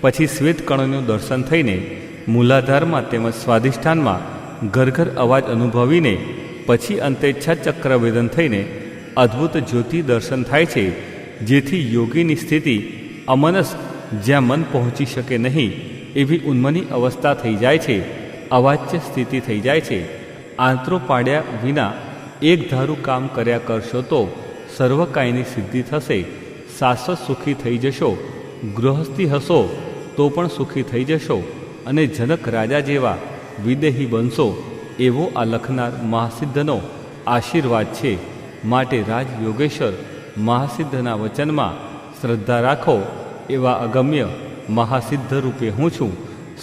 પછી શ્વેતકણોનું દર્શન થઈને, મૂલાધારમાં તેમજ સ્વાધિષ્ઠાનમાં ઘરઘર અવાજ અનુભવીને, પછી અંતે 6 ચક્ર વેદન થઈને અદ્ભુત જ્યોતિ દર્શન થાય છે. જેથી યોગીની સ્થિતિ અમનસ, જ્યાં મન પહોંચી શકે નહીં એવી ઉન્મની અવસ્થા થઈ જાય છે. અવાચ્ય સ્થિતિ થઈ જાય છે. આંતરો પાડ્યા વિના એક ધારું કામ કર્યા કરશો તો સર્વકાયની સિદ્ધિ થશે. શાશ્વત સુખી થઈ જશો. ગૃહસ્થી હશો તો પણ સુખી થઈ જશો અને જનક રાજા જેવા વિદેહી બનશો. એવો આ લખનાર મહાસિદ્ધનો આશીર્વાદ છે. માટે રાજ યોગેશ્વર મહાસિદ્ધના વચનમાં શ્રદ્ધા રાખો. એવા અગમ્ય મહાસિદ્ધ રૂપે હું છું.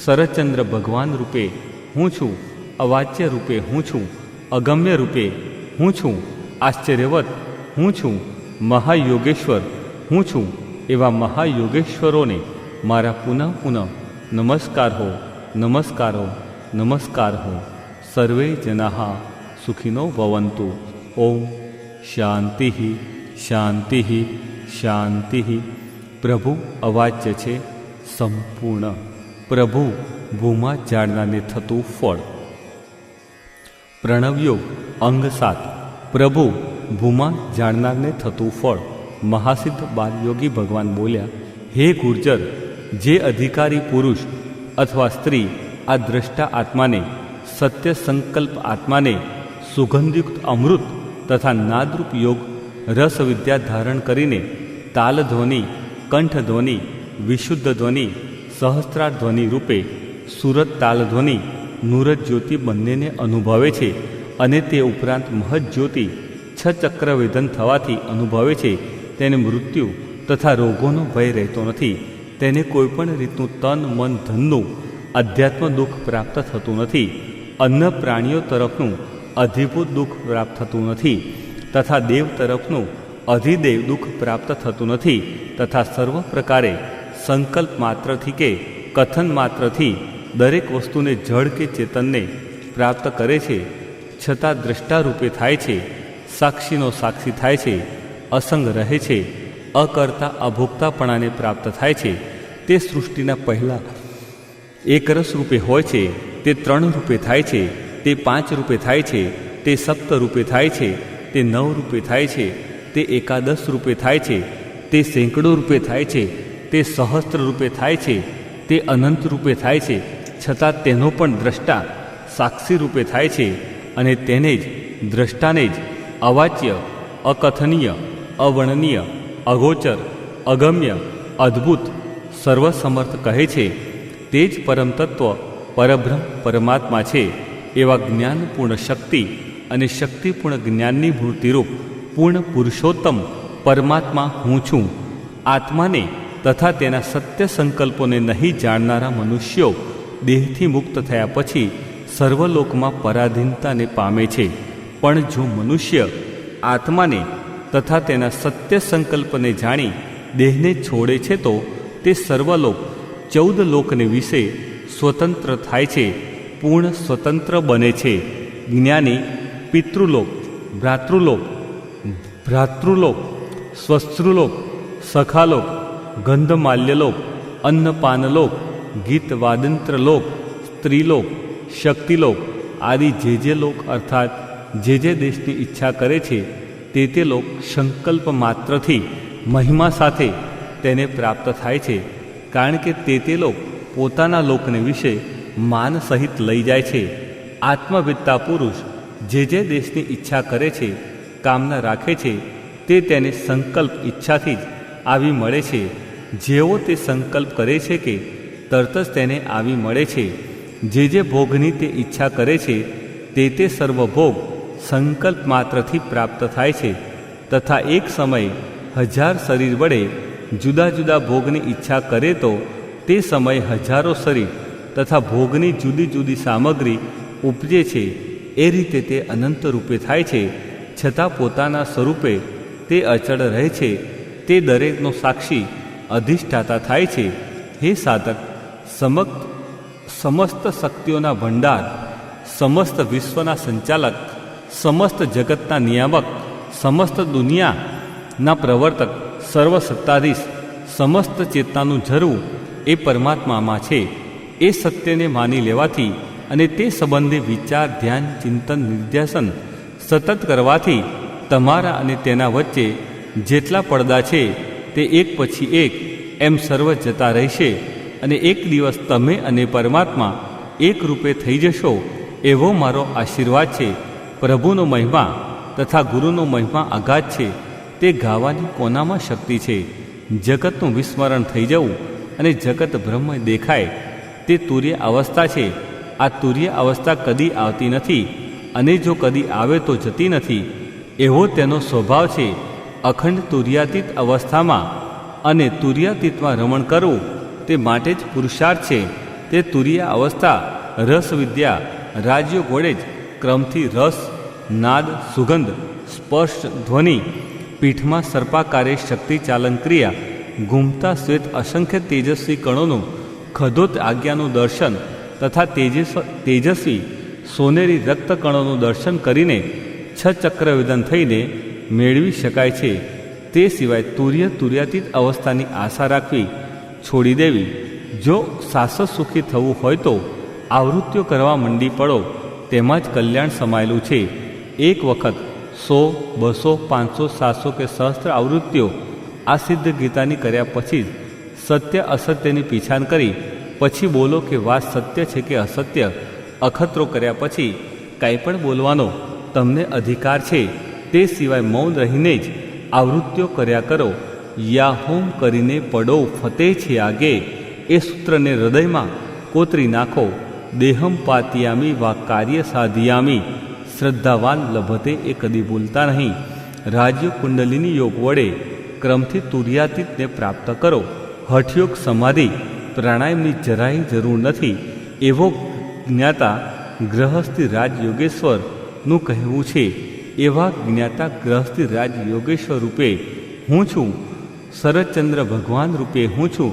શરદચંદ્ર ભગવાન રૂપે હું છું. અવાચ્ય રૂપે હું છું. અગમ્ય રૂપે હું છું. આશ્ચર્યવત હું છું. મહાયોગેશ્વર હું છું. એવા મહાયોગેશ્વરોને મારા પુનઃ નમસ્કાર હો, નમસ્કાર હો, નમસ્કાર હો. સર્વે જનાઃ સુખિનો ભવન્તુ. ઓમ શાંતિ શાંતિ શાંતિ. પ્રભુ અવાચ્ય છે, સંપૂર્ણ. પ્રભુ ભૂમા ઝાડનાને થતું ફળ. પ્રણવયોગ અંગ 7. પ્રભુ ભૂમા ઝાડનારને થતું ફળ. મહાસિદ્ધ બાલયોગી ભગવાન બોલ્યા, હે ગુર્જર, જે અધિકારી પુરુષ અથવા સ્ત્રી આ દ્રષ્ટા આત્માને, સત્ય સંકલ્પ આત્માને સુગંધયુક્ત અમૃત તથા નાદરૂપ યોગ રસ વિદ્યા ધારણ કરીને તાલ ધ્વનિ, કંઠ ધ્વનિ, વિશુદ્ધ ધ્વનિ, સહસ્ત્રાર ધ્વનિ રૂપે સુરત તાલ ધ્વનિ, નૂરજ જ્યોતિ બંનેને અનુભવે છે અને તે ઉપરાંત મહદ જ્યોતિ 6 ચક્ર વેદન થવાથી અનુભવે છે, તેને મૃત્યુ તથા રોગોનો ભય રહેતો નથી. તેને કોઈપણ રીતનું તન મન ધનનું અધ્યાત્મ દુઃખ પ્રાપ્ત થતું નથી. અન્ય પ્રાણીઓ તરફનું અધિભૂત દુઃખ પ્રાપ્ત થતું નથી તથા દેવ તરફનું અધિદેવ દુઃખ પ્રાપ્ત થતું નથી. તથા સર્વ પ્રકારે સંકલ્પ માત્રથી કે કથન માત્રથી દરેક વસ્તુને જળ કે ચેતનને પ્રાપ્ત કરે છે, છતાં દ્રષ્ટા રૂપે થાય છે, સાક્ષીનો સાક્ષી થાય છે, અસંગ રહે છે, અકર્તા અભોક્તાપણાને પ્રાપ્ત થાય છે. તે સૃષ્ટિના પહેલાં એક રસ રૂપે હોય છે, તે 3 રૂપે થાય છે, તે 5 રૂપે થાય છે, તે 7 રૂપે થાય છે, તે 9 રૂપે થાય છે, તે 11 રૂપે થાય છે, તે સેંકડો રૂપે થાય છે, તે સહસ્ત્ર રૂપે થાય છે, તે અનંત રૂપે થાય છે, છતાં તેનો પણ દ્રષ્ટા સાક્ષી રૂપે થાય છે અને તેને જ દ્રષ્ટાને જ અવાચ્ય, અકથનીય, અવર્ણનીય, અગોચર, અગમ્ય, અદ્ભુત, સર્વસમર્થ કહે છે. તે જ પરમ તત્વ પરબ્રહ્મ પરમાત્મા છે. એવા જ્ઞાનપૂર્ણ શક્તિ અને શક્તિપૂર્ણ જ્ઞાનની મૂર્તિરૂપ પૂર્ણ પુરુષોત્તમ પરમાત્મા હું છું. આત્માને તથા તેના સત્ય સંકલ્પોને નહીં જાણનારા મનુષ્યો દેહથી મુક્ત થયા પછી સર્વલોકમાં પરાધીનતાને પામે છે. પણ જો મનુષ્ય આત્માને તથા તેના સત્ય સંકલ્પને જાણી દેહને છોડે છે તો તે સર્વલોક 14 લોકને વિશે સ્વતંત્ર થાય છે, પૂર્ણ સ્વતંત્ર બને છે. જ્ઞાની પિતૃલોક, ભ્રાતૃલોક, સ્વસ્તૃલોક, સખાલોક, ગંધમાલ્યલોક, અન્નપાનલોક, ગીતવાદંત્રલોક, સ્ત્રીલોક, શક્તિલોક આદિ જે લોક અર્થાત જે દેશની ઈચ્છા કરે છે તે લોક સંકલ્પ માત્રથી મહિમા સાથે તેને પ્રાપ્ત થાય છે. કારણ કે તે લોક પોતાના લોકને વિશે માન સહિત લઈ જાય છે. આત્મવિદ્તા પુરુષ જે દેશની ઈચ્છા કરે છે, કામના રાખે છે, તે તેને સંકલ્પ ઈચ્છાથી જ આવી મળે છે. જેવો તે સંકલ્પ કરે છે કે તરત જ તેને આવી મળે છે. જે ભોગની તે ઈચ્છા કરે છે તે સર્વભોગ સંકલ્પ માત્રથી પ્રાપ્ત થાય છે. તથા એક સમયે 1000 શરીર વડે જુદા જુદા ભોગની ઈચ્છા કરે તો તે સમયે હજારો શરીર તથા ભોગની જુદી જુદી સામગ્રી ઉપજે છે. એ રીતે તે અનંત રૂપે થાય છે, છતાં પોતાના સ્વરૂપે તે અચળ રહે છે. તે દરેકનો સાક્ષી અધિષ્ઠાતા થાય છે. હે સાધક, સમસ્ત શક્તિઓના ભંડાર, સમસ્ત વિશ્વના સંચાલક, સમસ્ત જગતના નિયામક, સમસ્ત દુનિયાના પ્રવર્તક, સર્વસત્તાધીશ, સમસ્ત ચેતનાનું ઝરવું એ પરમાત્મામાં છે. એ સત્યને માની લેવાથી અને તે સંબંધી વિચાર, ધ્યાન, ચિંતન, નિર્ધ્યાસન સતત કરવાથી તમારા અને તેના વચ્ચે જેટલા પડદા છે તે એક પછી એક એમ સર્વ જતા રહેશે અને એક દિવસ તમે અને પરમાત્મા એક રૂપે થઈ જશો, એવો મારો આશીર્વાદ છે. પ્રભુનો મહિમા તથા ગુરુનો મહિમા અગાધ છે. તે ગાવાની કોનામાં શક્તિ છે? જગતનું વિસ્મરણ થઈ જવું અને જગત બ્રહ્મ દેખાય તે તુર્ય અવસ્થા છે. આ તુર્ય અવસ્થા કદી આવતી નથી અને જો કદી આવે તો જતી નથી, એવો તેનો સ્વભાવ છે. અખંડ તુર્યાતીત અવસ્થામાં અને તુર્યાતીતમાં રમણ કરવું તે માટે જ પુરુષાર્થ છે. તે તુર્ય અવસ્થા રસ વિદ્યા રાજ્યો ઘોડે જ ક્રમથી રસ, નાદ, સુગંધ, સ્પર્શ, ધ્વનિ, પીઠમાં સર્પાકારે શક્તિ ચાલન ક્રિયા, ઘૂમતા શ્વેત અસંખ્ય તેજસ્વી કણોનું ખદોત આજ્ઞાનું દર્શન તથા તેજસ્વી સોનેરી રક્તકણોનું દર્શન કરીને છચક્રવેદન થઈને મેળવી શકાય છે. તે સિવાય તુર્યાતીત અવસ્થાની આશા રાખવી છોડી દેવી. જો શાશ્વત સુખી થવું હોય તો આવૃત્તિઓ કરવા મંડી પડો, તેમાં જ કલ્યાણ સમાયેલું છે. એક વખત 100, 200, 500, 700 કે સહસ્ત્ર આવૃત્તિઓ આ સિદ્ધ ગીતાની કર્યા પછી જ સત્ય અસત્યની પીછાણ કરી પછી બોલો કે વાત સત્ય છે કે અસત્ય. અખતરો કર્યા પછી કાંઈ પણ બોલવાનો તમને અધિકાર છે. તે સિવાય મૌન રહીને જ આવૃત્તિઓ કર્યા કરો. યા હોમ કરીને પડો ફતે છે આગે, એ સૂત્રને હૃદયમાં કોતરી નાખો. દેહમ પાતિયામી વા કાર્ય સાધિયામી, શ્રદ્ધાવાન લભતે એ કદી ભૂલતા નહીં. રાજ્ય કુંડલિની યોગ વડે ક્રમથી તુર્યાતીતને પ્રાપ્ત કરો. હઠયોગ, સમાધિ, પ્રાણાયામની જરાય જરૂર નથી. એવો જ્ઞાતા ગ્રહસ્થી રાજ યોગેશ્વરનું કહેવું છે. એવા જ્ઞાતા ગ્રહસ્થી રાજ યોગેશ્વર રૂપે હું છું. શરદચંદ્ર ભગવાન રૂપે હું છું.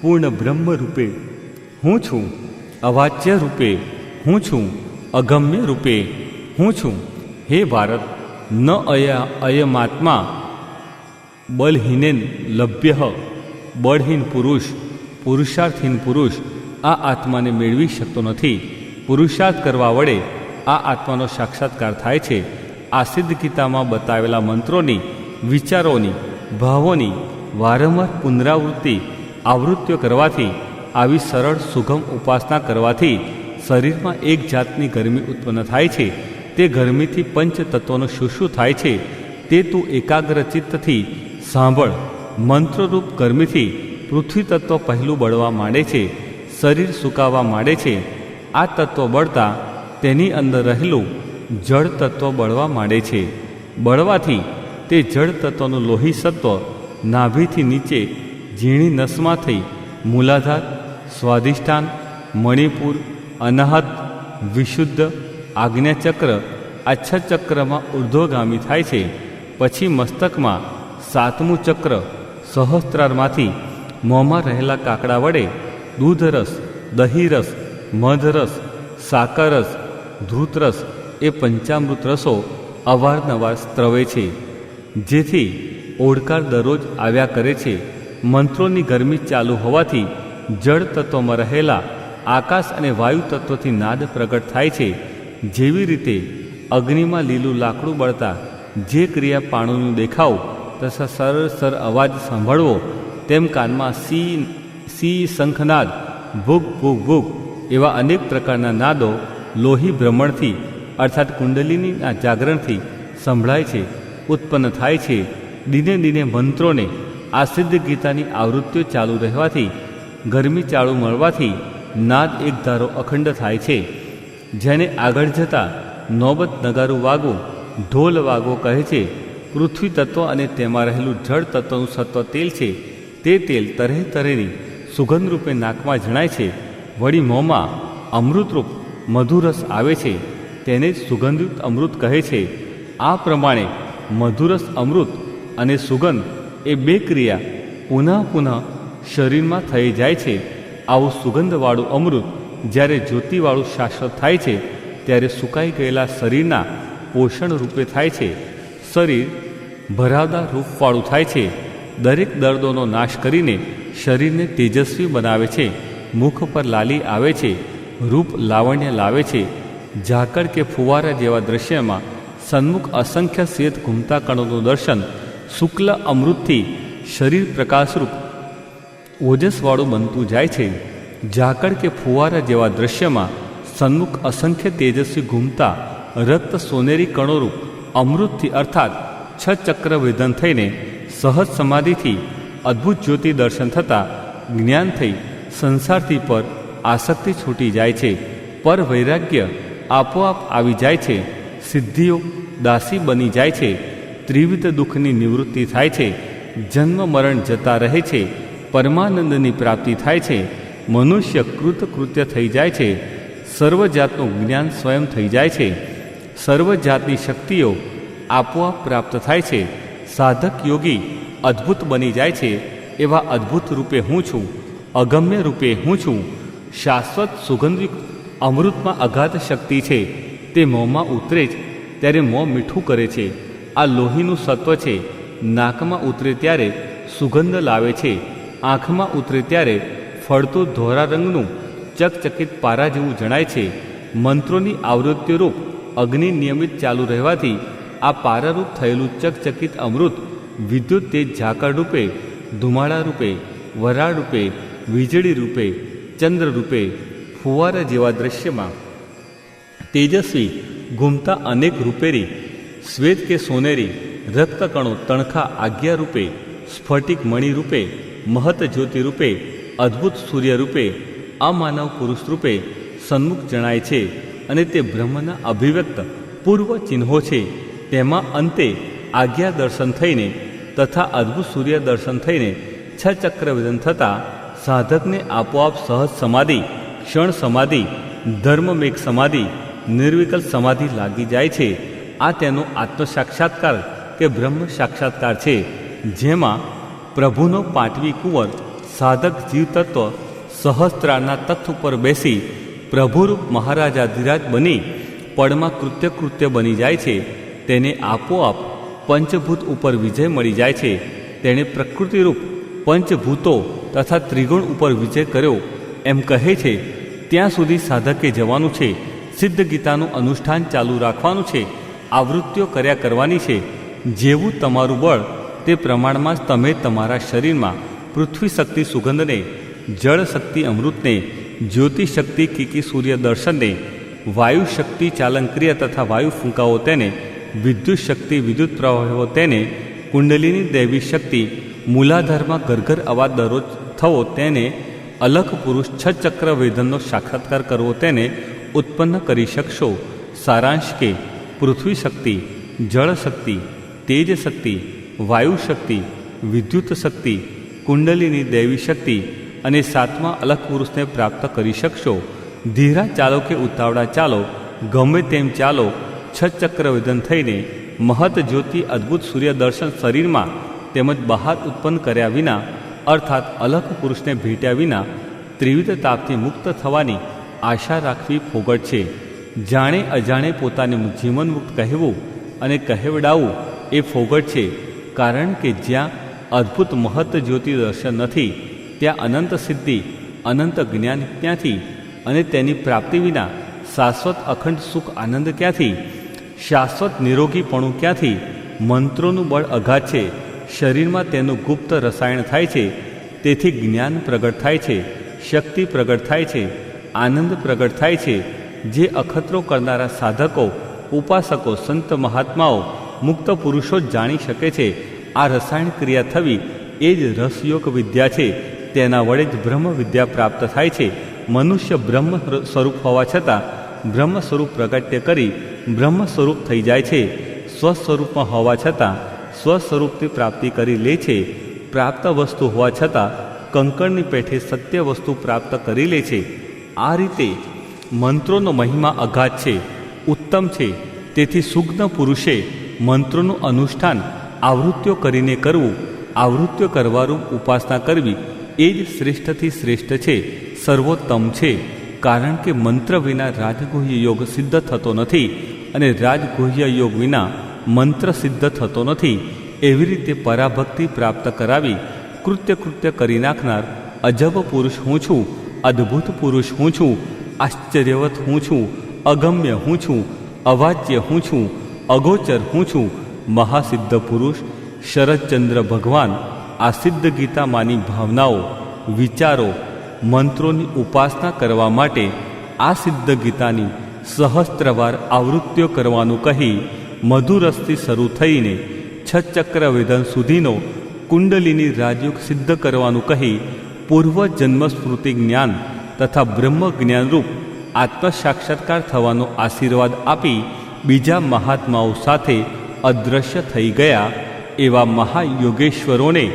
પૂર્ણ બ્રહ્મ રૂપે હું છું. અવાચ્ય રૂપે હું છું. અગમ્ય રૂપે હું છું. હે ભારત, ન અયમાત્મા બલહીનેન લભ્ય. બળહીન પુરુષ, પુરુષાર્થહીન પુરુષ આ આત્માને મેળવી શકતો નથી. પુરુષાર્થ કરવા વડે આ આત્માનો સાક્ષાત્કાર થાય છે. આ સિદ્ધ ગીતામાં બતાવેલા મંત્રોની, વિચારોની, ભાવોની વારંવાર પુનરાવૃત્તિ, આવૃત્તિઓ કરવાથી, આવી સરળ સુગમ ઉપાસના કરવાથી શરીરમાં એક જાતની ગરમી ઉત્પન્ન થાય છે. તે ગરમીથી પંચ તત્વોનો શું થાય છે તે તું એકાગ્ર ચિત્તથી સાંભળ. મંત્રરૂપ ગરમીથી પૃથ્વી તત્વ પહેલું બળવા માંડે છે. શરીર સુકાવા માંડે છે. આ તત્વ બળતા તેની અંદર રહેલું જળ તત્વ બળવા માંડે છે. બળવાથી તે જળ તત્વનું લોહી સત્વ નાભીથી નીચે ઝીણી નસમાંથી મૂલાધાર, સ્વાધિષ્ઠાન, મણિપુર, અનાહત, વિશુદ્ધ, આજ્ઞાચક્ર આ 6 ચક્રમાં ઉર્ધ્વગામી થાય છે. પછી મસ્તકમાં 7મું ચક્ર સહસ્ત્રારમાંથી મોંમાં રહેલા કાકડા વડે દૂધરસ, દહીંરસ, મધરસ, સાકરરસ, ધૃતરસ એ પંચામૃત રસો અવારનવાર સ્ત્રવે છે, જેથી ઓડકાર દરરોજ આવ્યા કરે છે. મંત્રોની ગરમી ચાલુ હોવાથી જળ તત્વમાં રહેલા આકાશ અને વાયુ તત્વથી નાદ પ્રગટ થાય છે. જેવી રીતે અગ્નિમાં લીલું લાકડું બળતા જે ક્રિયા પાણુનું દેખાવ તથા સરળ અવાજ સાંભળવો, તેમ કાનમાં સી શંખનાદ, ભૂગ ભૂગ ભૂગ એવા અનેક પ્રકારના નાદો લોહી ભ્રમણથી અર્થાત કુંડલિનીના જાગરણથી સંભળાય છે, ઉત્પન્ન થાય છે. દિને દિને મંત્રોને આ સિદ્ધ ગીતાની આવૃત્તિઓ ચાલુ રહેવાથી, ગરમી ચાલુ મળવાથી નાદ એક ધારો અખંડ થાય છે. જેને આગળ જતાં નોબત નગારું વાગવું, ઢોલ વાગવો કહે છે. પૃથ્વી તત્વ અને તેમાં રહેલું જળ તત્વનું સત્વ તેલ છે. તે તેલ તરહે તરહેની સુગંધ રૂપે નાકમાં જણાય છે. વળી મોંમાં અમૃતરૂપ મધુરસ આવે છે. તેને જ સુગંધિત અમૃત કહે છે. આ પ્રમાણે મધુરસ, અમૃત અને સુગંધ એ બે ક્રિયા પુનઃ પુનઃ શરીરમાં થઈ જાય છે. આવું સુગંધવાળું અમૃત જ્યારે જ્યોતિવાળું શાશ્વત થાય છે ત્યારે સુકાઈ ગયેલા શરીરના પોષણ રૂપે થાય છે. શરીર ભરાવદાર રૂપવાળું થાય છે. દરેક દર્દોનો નાશ કરીને શરીરને તેજસ્વી બનાવે છે. મુખ પર લાલી આવે છે. રૂપ લાવણ્ય લાવે છે. ઝાકળ કે ફુવારા જેવા દ્રશ્યમાં સન્મુખ અસંખ્ય શ્વેત ઘૂમતા કણોનું દર્શન શુક્લ અમૃતથી શરીર પ્રકાશરૂપ ઓજસવાળું બનતું જાય છે. ઝાકળ કે ફુવારા જેવા દ્રશ્યમાં સન્મુખ અસંખ્ય તેજસ્વી ઘૂમતા રક્ત સોનેરી કણોરૂપ અમૃતથી અર્થાત છ ચક્ર વેદન થઈને સહજ સમાધિથી અદ્ભુત જ્યોતિ દર્શન થતાં જ્ઞાન થઈ સંસારથી પર આસક્તિ છૂટી જાય છે. પર વૈરાગ્ય આપોઆપ આવી જાય છે. સિદ્ધિઓ દાસી બની જાય છે. ત્રિવિધ દુઃખની નિવૃત્તિ થાય છે. જન્મ મરણ જતા રહે છે. પરમાનંદની પ્રાપ્તિ થાય છે. મનુષ્ય કૃતકૃત્ય થઈ જાય છે. સર્વ જાતનું જ્ઞાન સ્વયં થઈ જાય છે. સર્વ જાતની શક્તિઓ આપોઆપ પ્રાપ્ત થાય છે. સાધક યોગી અદ્ભુત બની જાય છે. એવા અદ્ભુત રૂપે હું છું. અગમ્ય રૂપે હું છું. શાશ્વત સુગંધયુક્ત અમૃતમાં અગાધ શક્તિ છે. તે મોંમાં ઉતરે જ ત્યારે મોં મીઠું કરે છે. આ લોહીનું સત્વ છે. નાકમાં ઉતરે ત્યારે સુગંધ લાવે છે. આંખમાં ઉતરે ત્યારે ફળતું ધોરા રંગનું ચકચકિત પારા જેવું જણાય છે. મંત્રોની આવૃત્તિરૂપ અગ્નિ નિયમિત ચાલુ રહેવાથી આ પારારૂપ થયેલું ચકચકિત અમૃત વિદ્યુત તેજ ઝાકળ રૂપે, ધુમાડા રૂપે, વરાળ રૂપે, વીજળી રૂપે, ચંદ્ર રૂપે, ફુવારા જેવા દ્રશ્યમાં તેજસ્વી ઘૂમતા અનેક રૂપેરી શ્વેત કે સોનેરી રક્તકણો તણખા આજ્ઞા રૂપે, સ્ફટિક મણિ રૂપે, મહત જ્યોતિ રૂપે, અદ્ભુત સૂર્ય રૂપે, અમાનવ પુરુષ રૂપે સન્મુખ જણાય છે. અને તે બ્રહ્મના અભિવ્યક્ત પૂર્વ ચિહ્નો છે. તેમાં અંતે આજ્ઞા દર્શન થઈને તથા અદ્ભુત સૂર્ય દર્શન થઈને છ ચક્રવેદન થતાં સાધકને આપોઆપ સહજ સમાધિ, ક્ષણ સમાધિ, ધર્મમેઘ સમાધિ, નિર્વિકલ્પ સમાધિ લાગી જાય છે. આ તેનો આત્મ સાક્ષાત્કાર કે બ્રહ્મ સાક્ષાત્કાર છે. જેમાં પ્રભુનો પાટવી કુંવર સાધક જીવ તત્વ સહસ્ત્રારના તખ્ત ઉપર બેસી પ્રભુરૂપ મહારાજાધિરાજ બની પળમાં કૃત્ય બની જાય છે. તેને આપોઆપ પંચભૂત ઉપર વિજય મળી જાય છે. તેણે પ્રકૃતિરૂપ પંચભૂતો તથા ત્રિગુણ ઉપર વિજય કર્યો એમ કહે છે. ત્યાં સુધી સાધકે જવાનું છે. સિદ્ધ ગીતાનું અનુષ્ઠાન ચાલુ રાખવાનું છે. આવૃત્તિઓ કર્યા કરવાની છે. જેવું તમારું બળ તે પ્રમાણમાં જ તમે તમારા શરીરમાં પૃથ્વી શક્તિ સુગંધને, જળ શક્તિ અમૃતને, જ્યોતિ શક્તિ કીકી સૂર્ય દર્શનને, વાયુ શક્તિ ચાલનક્રિયા તથા વાયુ ફૂંકાઓ તેને, વિદ્યુત શક્તિ વિદ્યુત પ્રવાહો તેને, કુંડલીની દૈવી શક્તિ મૂલાધારમાં ગરગર અવાજ દરરોજ થવો તેને, અલખ પુરુષ છ ચક્ર વેદનનો સાક્ષાત્કાર કરવો તેને ઉત્પન્ન કરી શકશો. સારાંશ કે પૃથ્વી શક્તિ, જળ શક્તિ, તેજ શક્તિ, વાયુ શક્તિ, વિદ્યુત શક્તિ, કુંડલીની દૈવી શક્તિ અને સાતમા અલખ પુરુષને પ્રાપ્ત કરી શકશો. ધીરા ચાલો કે ઉતાવળા ચાલો, ગમે તેમ ચાલો, છ ચક્રવેદન થઈને મહત જ્યોતિ અદ્ભુત સૂર્ય દર્શન શરીરમાં તેમજ બહાર ઉત્પન્ન કર્યા વિના અર્થાત અલખ પુરુષને ભેટ્યા વિના ત્રિવિધ તાપથી મુક્ત થવાની આશા રાખવી ફોગટ છે. જાણે અજાણે પોતાને જીવન મુક્ત કહેવું અને કહેવડાવવું એ ફોગટ છે. કારણ કે જ્યાં અદ્ભુત મહત જ્યોતિ દર્શન નથી ત્યાં અનંત સિદ્ધિ, અનંત જ્ઞાન ક્યાંથી? અને તેની પ્રાપ્તિ વિના શાશ્વત અખંડ સુખ આનંદ ક્યાંથી? શાશ્વત નિરોગીપણું ક્યાંથી? મંત્રોનું બળ અગાધ છે. શરીરમાં તેનું ગુપ્ત રસાયણ થાય છે. તેથી જ્ઞાન પ્રગટ થાય છે, શક્તિ પ્રગટ થાય છે, આનંદ પ્રગટ થાય છે. જે અખતરો કરનારા સાધકો, ઉપાસકો, સંત મહાત્માઓ, મુક્ત પુરુષો જ જાણી શકે છે. આ રસાયણ ક્રિયા થવી એ જ રસયોગ વિદ્યા છે. તેના વડે જ બ્રહ્મ વિદ્યા પ્રાપ્ત થાય છે. મનુષ્ય બ્રહ્મ સ્વરૂપ હોવા છતાં બ્રહ્મ સ્વરૂપ પ્રગટ્ય કરી બ્રહ્મ સ્વરૂપ થઈ જાય છે. સ્વસ્વરૂપમાં હોવા છતાં સ્વસ્વરૂપથી પ્રાપ્તિ કરી લે છે. પ્રાપ્ત વસ્તુ હોવા છતાં કંકણની પેઠે સત્ય વસ્તુ પ્રાપ્ત કરી લે છે. આ રીતે મંત્રોનો મહિમા અગાધ છે, ઉત્તમ છે. તેથી સુજ્ઞ પુરુષે મંત્રોનું અનુષ્ઠાન આવૃત્તિઓ કરીને કરવું, આવૃત્તિઓ કરવાનું ઉપાસના કરવી એ જ શ્રેષ્ઠથી શ્રેષ્ઠ છે, સર્વોત્તમ છે. કારણ કે મંત્ર વિના રાજગુહ્ય યોગ સિદ્ધ થતો નથી અને રાજગુહ્ય યોગ વિના મંત્ર સિદ્ધ થતો નથી. એવી રીતે પરાભક્તિ પ્રાપ્ત કરાવી કૃત્ય કરી નાખનાર અજબ પુરુષ હું છું, અદ્ભુત પુરુષ હું છું, આશ્ચર્યવત હું છું, અગમ્ય હું છું, અવાચ્ય હું છું, અગોચર હું છું, મહાસિદ્ધ પુરુષ શરદચંદ્ર ભગવાન આ સિદ્ધ ગીતામાંની ભાવનાઓ, વિચારો, મંત્રોની ઉપાસના કરવા માટે આ સિદ્ધ ગીતાની સહસ્ત્રવાર આવૃત્તિઓ કરવાનું કહી મધુરસથી શરૂ થઈને છચક્ર વેદન સુધીનો કુંડલીની રાજયોગ સિદ્ધ કરવાનું કહી પૂર્વ જન્મ સ્મૃતિ જ્ઞાન તથા બ્રહ્મ જ્ઞાનરૂપ આત્મ સાક્ષાત્કાર થવાનો આશીર્વાદ આપી બીજા મહાત્માઓ સાથે અદૃશ્ય થઈ ગયા એવા મહાયોગેશ્વરોને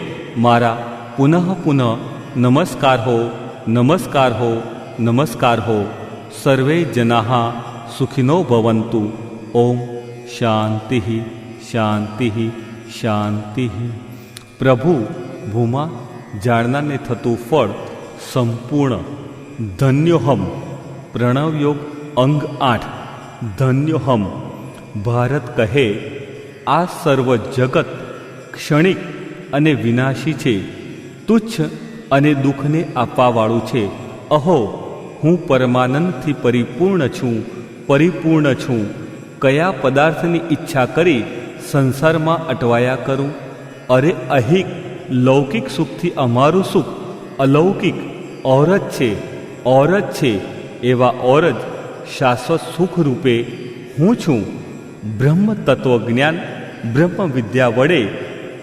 મારા પુનઃ નમસ્કાર હો, નમસ્કાર હો, નમસ્કાર હો. સર્વે જનાઃ સુખિનો ભવન્તુ. ઓમ શાંતિ શાંતિ શાંતિ. પ્રભુ ભૂમા જાણનારને થતું ફળ સંપૂર્ણ. ધન્યોહમ. પ્રણવયોગ અંગ 8. ધન્યોહમ. ભારત કહે, આ સર્વ જગત ક્ષણિક અને વિનાશી છે, તુચ્છ અને દુઃખને આપવાવાળું છે. અહો, હું પરમાનંદથી પરિપૂર્ણ છું, પરિપૂર્ણ છું. કયા પદાર્થની ઈચ્છા કરી સંસારમાં અટવાયા કરું? અરે અહિક લૌકિક સુખથી અમારું સુખ અલૌકિક ઓર જ છે. એવા ઓર જ શાશ્વત સુખ રૂપે હું છું. બ્રહ્મ તત્વજ્ઞાન બ્રહ્મ વિદ્યા વડે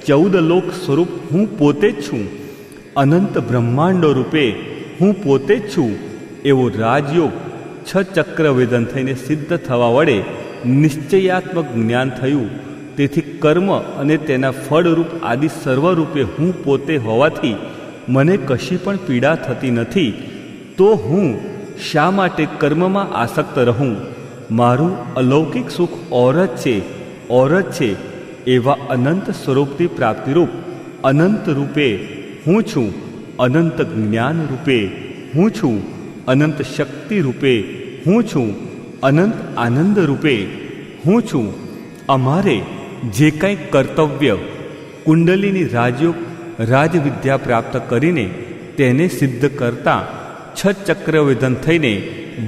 14 લોક સ્વરૂપ હું પોતે જ છું. અનંત બ્રહ્માંડો રૂપે હું પોતે જ છું. એવો રાજયોગ 6 ચક્ર વેદન થઈને સિદ્ધ થવા વડે નિશ્ચયાત્મક જ્ઞાન થયું. તેથી કર્મ અને તેના ફળરૂપ આદિ સર્વરૂપે હું પોતે હોવાથી મને કશી પણ પીડા થતી નથી. તો હું શા માટે કર્મમાં આસક્ત રહું? મારું અલૌકિક સુખ ઓર જ છે. એવા અનંત સ્વરૂપથી પ્રાપ્તિરૂપ અનંત રૂપે હું છું. અનંત જ્ઞાન રૂપે હું છું. અનંત શક્તિ રૂપે હું છું. અનંત આનંદ રૂપે હું છું. અમારે જે કંઈ કર્તવ્ય કુંડલીની રાજયોગ રાજવિદ્યા પ્રાપ્ત કરીને તેને સિદ્ધ કરતા 6 ચક્રવેદન થઈને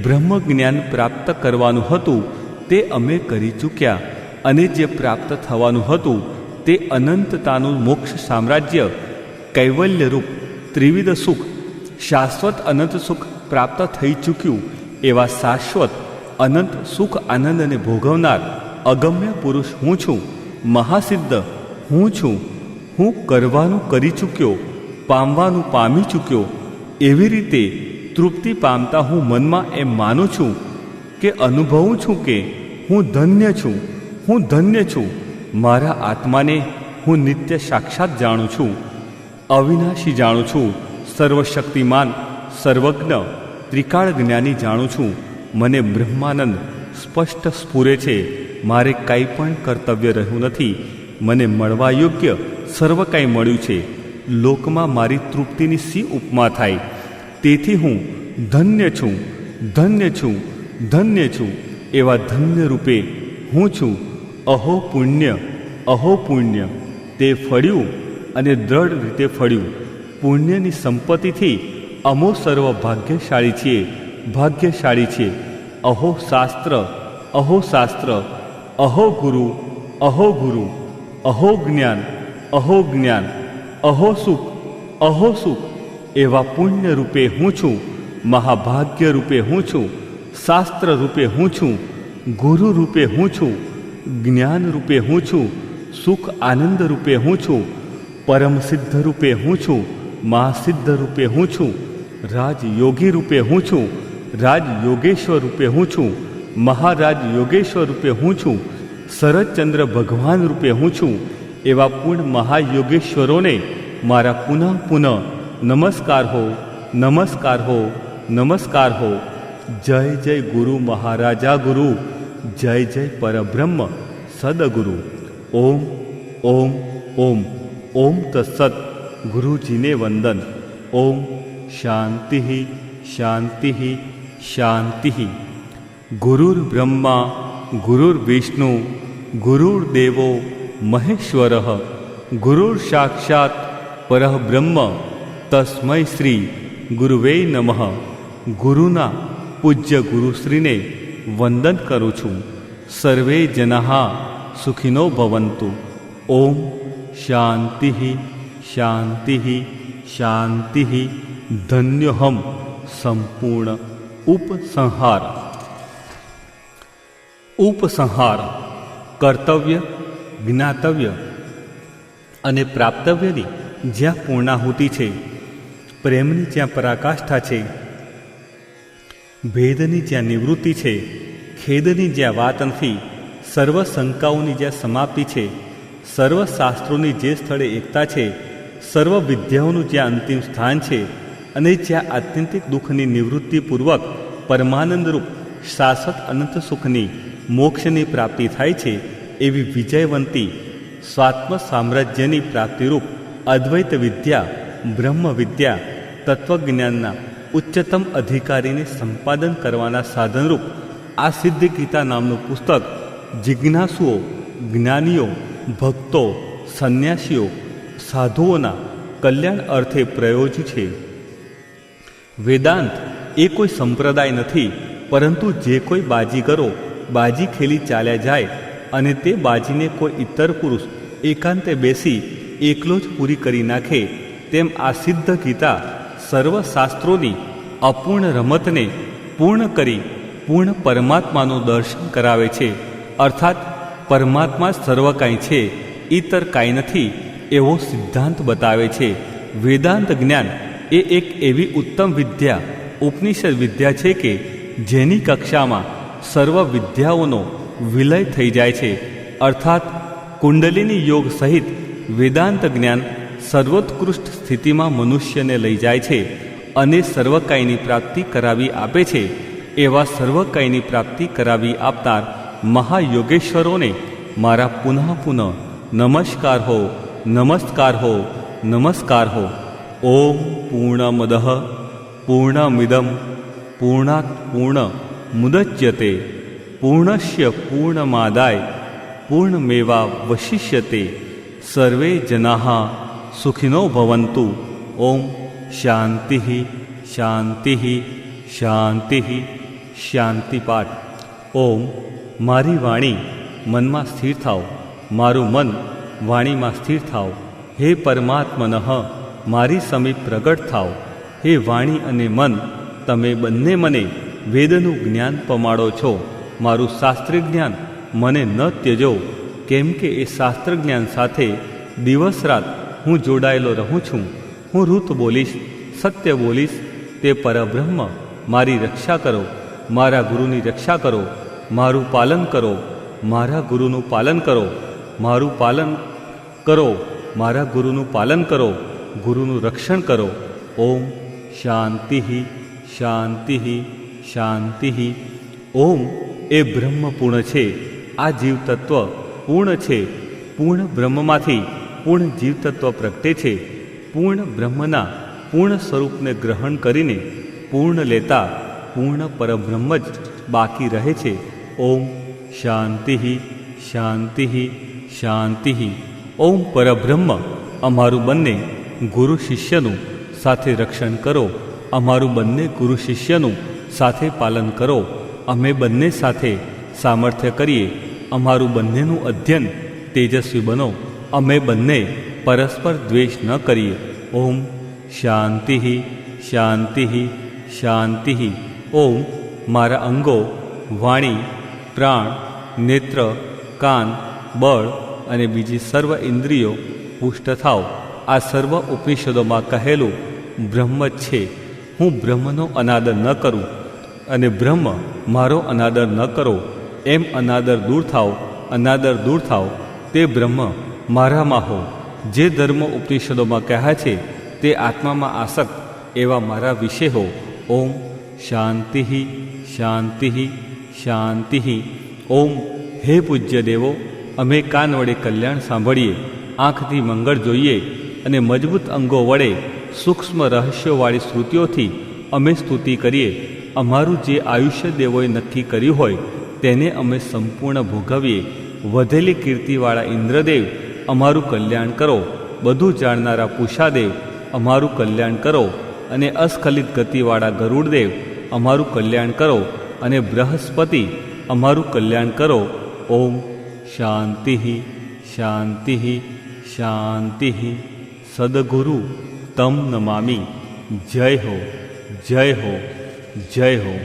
બ્રહ્મ જ્ઞાન પ્રાપ્ત કરવાનું હતું તે અમે કરી ચૂક્યા. અને જે પ્રાપ્ત થવાનું હતું તે અનંતતાનું મોક્ષ સામ્રાજ્ય, કૈવલ્યરૂપ ત્રિવિધ સુખ, શાશ્વત અનંત સુખ પ્રાપ્ત થઈ ચૂક્યું. એવા શાશ્વત અનંત સુખ આનંદને ભોગવનાર અગમ્ય પુરુષ હું છું. મહાસિદ્ધ હું છું. હું કરવાનું કરી ચૂક્યો, પામવાનું પામી ચૂક્યો. એવી રીતે તૃપ્તિ પામતા હું મનમાં એમ માનું છું કે અનુભવું છું કે હું ધન્ય છું, હું ધન્ય છું. મારા આત્માને હું નિત્ય સાક્ષાત જાણું છું, અવિનાશી જાણું છું, સર્વશક્તિમાન, સર્વજ્ઞ, ત્રિકાળ જ્ઞાની જાણું છું. મને બ્રહ્માનંદ સ્પષ્ટ સ્ફુરે છે. મારે કાંઈ પણ કર્તવ્ય રહ્યું નથી. મને મળવા યોગ્ય સર્વ કાંઈ મળ્યું છે. લોકમાં મારી તૃપ્તિની સી ઉપમા થાય. તેથી હું ધન્ય છું, ધન્ય છું, ધન્ય છું. એવા ધન્ય રૂપે હું છું. અહો પુણ્ય, અહો પુણ્ય. તે ફળ્યું અને દ્રઢ રીતે ફળ્યું. પુણ્યની સંપત્તિથી અમો સર્વ ભાગ્યશાળી છીએ, ભાગ્યશાળી છીએ. અહો શાસ્ત્ર, અહો શાસ્ત્ર. અહો ગુરુ, અહો ગુરુ. અહો જ્ઞાન, અહો જ્ઞાન. અહો સુખ, અહો સુખ. એવા પુણ્ય રૂપે હું છું. મહાભાગ્ય રૂપે હું છું. શાસ્ત્ર રૂપે હું છું. ગુરુ રૂપે હું છું. જ્ઞાન રૂપે હું છું. સુખ આનંદ રૂપે હું છું. પરમ સિદ્ધ રૂપે હું છું. મહાસિદ્ધ રૂપે હું છું. રાજયોગી રૂપે હું છું. રાજયોગેશ્વર રૂપે હું છું. મહારાજ યોગેશ્વર રૂપે હું છું. શરદચંદ્ર ભગવાન રૂપે હું છું. એવા પૂર્ણ મહાયોગેશ્વરોને મારા પુનઃ નમસ્કાર હો, નમસ્કાર હો, નમસ્કાર હો. જય જય ગુરુ મહારાજા ગુરુ. જય જય પરબ્રહ્મ સદગુરુ. ઓમ ઓમ ઓમ. ઓમ તત્સત. ગુરુજીને વંદન. ઓમ શાંતિ શાંતિ શાંતિ. ગુરુર્બ્રહ્મા ગુરુર્વિષ્ણુ ગુરુર્દેવો મહેશ્વરઃ ગુરુર સાક્ષાત પરબ્રહ્મ તસ્મૈ શ્રી ગુરુવે નમઃ. ગુરુના પૂજ્ય ગુરુશ્રીને વંદન કરું છું. સર્વે જનાઃ સુખિનો ભવન્તુ. ઓમ શાંતિ શાંતિ શાંતિ. ધન્યોહમ સંપૂર્ણ ઉપસંહાર. ઉપસંહાર કર્તવ્ય, જ્ઞાતવ્ય અને પ્રાપ્તવ્યની જ્યાં પૂર્ણાહુતિ છે, પ્રેમની જ્યાં પરાકાષ્ઠા છે, ભેદની જ્યાં નિવૃત્તિ છે, ખેદની જ્યાં વાત નથી, સર્વ શંકાઓની જ્યાં સમાપ્તિ છે, સર્વ શાસ્ત્રોની જે સ્થળે એકતા છે, સર્વ વિદ્યાઓનું જ્યાં અંતિમ સ્થાન છે અને જ્યાં આત્યંતિક દુઃખની નિવૃત્તિપૂર્વક પરમાનંદરૂપ શાશ્વત અનંત સુખની મોક્ષની પ્રાપ્તિ થાય છે, એવી વિજયવંતી સ્વાત્મ સામ્રાજ્યની પ્રાપ્તિરૂપ અદ્વૈત વિદ્યા, બ્રહ્મ વિદ્યા, તત્વજ્ઞાનના ઉચ્ચતમ અધિકારીને સંપાદન કરવાના સાધનરૂપ આ સિદ્ધ ગીતા નામનું પુસ્તક જિજ્ઞાસુઓ, જ્ઞાનીઓ, ભક્તો, સંન્યાસીઓ, સાધુઓના કલ્યાણ અર્થે પ્રયોજ્યું છે. વેદાંત એ કોઈ સંપ્રદાય નથી, પરંતુ જે કોઈ બાજીગરો બાજી ખેલી ચાલ્યા જાય અને તે બાજીને કોઈ ઇતર પુરુષ એકાંતે બેસી એકલો જ પૂરી કરી નાખે, તેમ આ સિદ્ધ ગીતા સર્વ શાસ્ત્રોની અપૂર્ણ રમતને પૂર્ણ કરી પૂર્ણ પરમાત્માનું દર્શન કરાવે છે. અર્થાત પરમાત્મા જ સર્વ કાંઈ છે, ઇતર કાંઈ નથી એવો સિદ્ધાંત બતાવે છે. વેદાંત જ્ઞાન એ એક એવી ઉત્તમ વિદ્યા, ઉપનિષદ વિદ્યા છે કે જેની કક્ષામાં સર્વ વિદ્યાઓનો વિલય થઈ જાય છે. અર્થાત કુંડલિની યોગ સહિત વેદાંત જ્ઞાન સર્વોત્કૃષ્ટ સ્થિતિમાં મનુષ્યને લઈ જાય છે અને સર્વકાયની પ્રાપ્તિ કરાવી આપે છે. એવા સર્વકાયની પ્રાપ્તિ કરાવી આપનાર મહાયોગેશ્વરોને મારા પુનઃ પુનઃ નમસ્કાર હો, નમસ્કાર હો, નમસ્કાર હો. ઓમ પૂર્ણમદઃ પૂર્ણમિદં પૂર્ણાત પૂર્ણ મુદચ્યતે પૂર્ણસ્ય પૂર્ણમાદાય પૂર્ણમેવાવશિષ્યતે. સર્વે જનાઃ સુખિનો ભવન્તુ. ઓમ શાંતિ શાંતિ શાંતિ શાંતિ. પાઠ. ઓમ મારી વાણી મનમાં સ્થિર થાવ, મારું મન વાણીમાં સ્થિર થાવ. હે પરમાત્મનઃ મારી સમીપ પ્રગટ થાવ. હે વાણી અને મન, તમે બંને મને વેદનું જ્ઞાન પમાડો છો. મારું શાસ્ત્રીય જ્ઞાન મને ન ત્યજો, કેમ કે એ શાસ્ત્ર જ્ઞાન સાથે દિવસ રાત હું જોડાયેલો રહું છું. હું ઋત બોલીશ, સત્ય બોલીશ. તે પરબ્રહ્મ મારી રક્ષા કરો, મારા ગુરુની રક્ષા કરો, મારું પાલન કરો, મારા ગુરુનું પાલન કરો, મારું પાલન કરો, મારા ગુરુનું પાલન કરો, ગુરુનું રક્ષણ કરો. ઓમ શાંતિ શાંતિ શાંતિ. ઓમ એ બ્રહ્મ પૂર્ણ છે. આ જીવતત્વ પૂર્ણ છે. પૂર્ણ બ્રહ્મમાંથી પૂર્ણ જીવતત્વ પ્રગટે છે. પૂર્ણ બ્રહ્મના પૂર્ણ સ્વરૂપને ગ્રહણ કરીને પૂર્ણ લેતા પૂર્ણ પરબ્રહ્મ જ બાકી રહે છે. ઓમ શાંતિ શાંતિ શાંતિ. ઓમ પરબ્રહ્મ અમારું બંને ગુરુ શિષ્યનું સાથે રક્ષણ કરો. અમારું બંને ગુરુ શિષ્યનું સાથે પાલન કરો. અમે બંને સાથે સામર્થ્ય કરીએ. અમારું બંનેનું અધ્યયન તેજસ્વી બનો. અમે બંને પરસ્પર દ્વેષ ન કરીએ. ઓમ શાંતિ શાંતિ શાંતિ. ઓમ મારા અંગો, વાણી, પ્રાણ, નેત્ર, કાન, બળ અને બીજી સર્વ ઇન્દ્રિયો પુષ્ટ થાવ. આ સર્વ ઉપનિષદોમાં કહેલું બ્રહ્મ જ છે. હું બ્રહ્મનો અનાદર ન કરું અને બ્રહ્મ મારો અનાદર ન કરો, એમ અનાદર દૂર થાવ, અનાદર દૂર થાવ. તે બ્રહ્મ મારામાં હો. જે ધર્મ ઉપનિષદોમાં કહ્યા છે તે આત્મામાં આસક્ત એવા મારા વિશે હો. ઓમ શાંતિ શાંતિ શાંતિ. ઓમ હે પૂજ્ય દેવો, અમે કાન વડે કલ્યાણ સાંભળીએ, આંખથી મંગળ જોઈએ અને મજબૂત અંગો વડે સૂક્ષ્મ રહસ્યોવાળી શ્રુતિઓથી અમે સ્તુતિ કરીએ. અમારું જે આયુષ્ય દેવોએ નક્કી કર્યું હોય તેને અમે સંપૂર્ણ ભોગવીએ. વધેલી કીર્તિવાળા ઇન્દ્રદેવ, અમારું કલ્યાણ કરો. બધું જાણનારા પૂષાદેવ, અમારું કલ્યાણ કરો. અને અસ્ખલિત ગતિવાળા ગરુડદેવ, અમારું કલ્યાણ કરો. અને બૃહસ્પતિ, અમારું કલ્યાણ કરો. ઓમ શાંતિ શાંતિ શાંતિ. સદગુરુ તમ નમામિ. જય હો, જય હો, જય હો.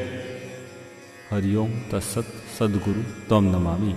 હરિઓમ તત્સત. સદગુરુ તમ નમામિ.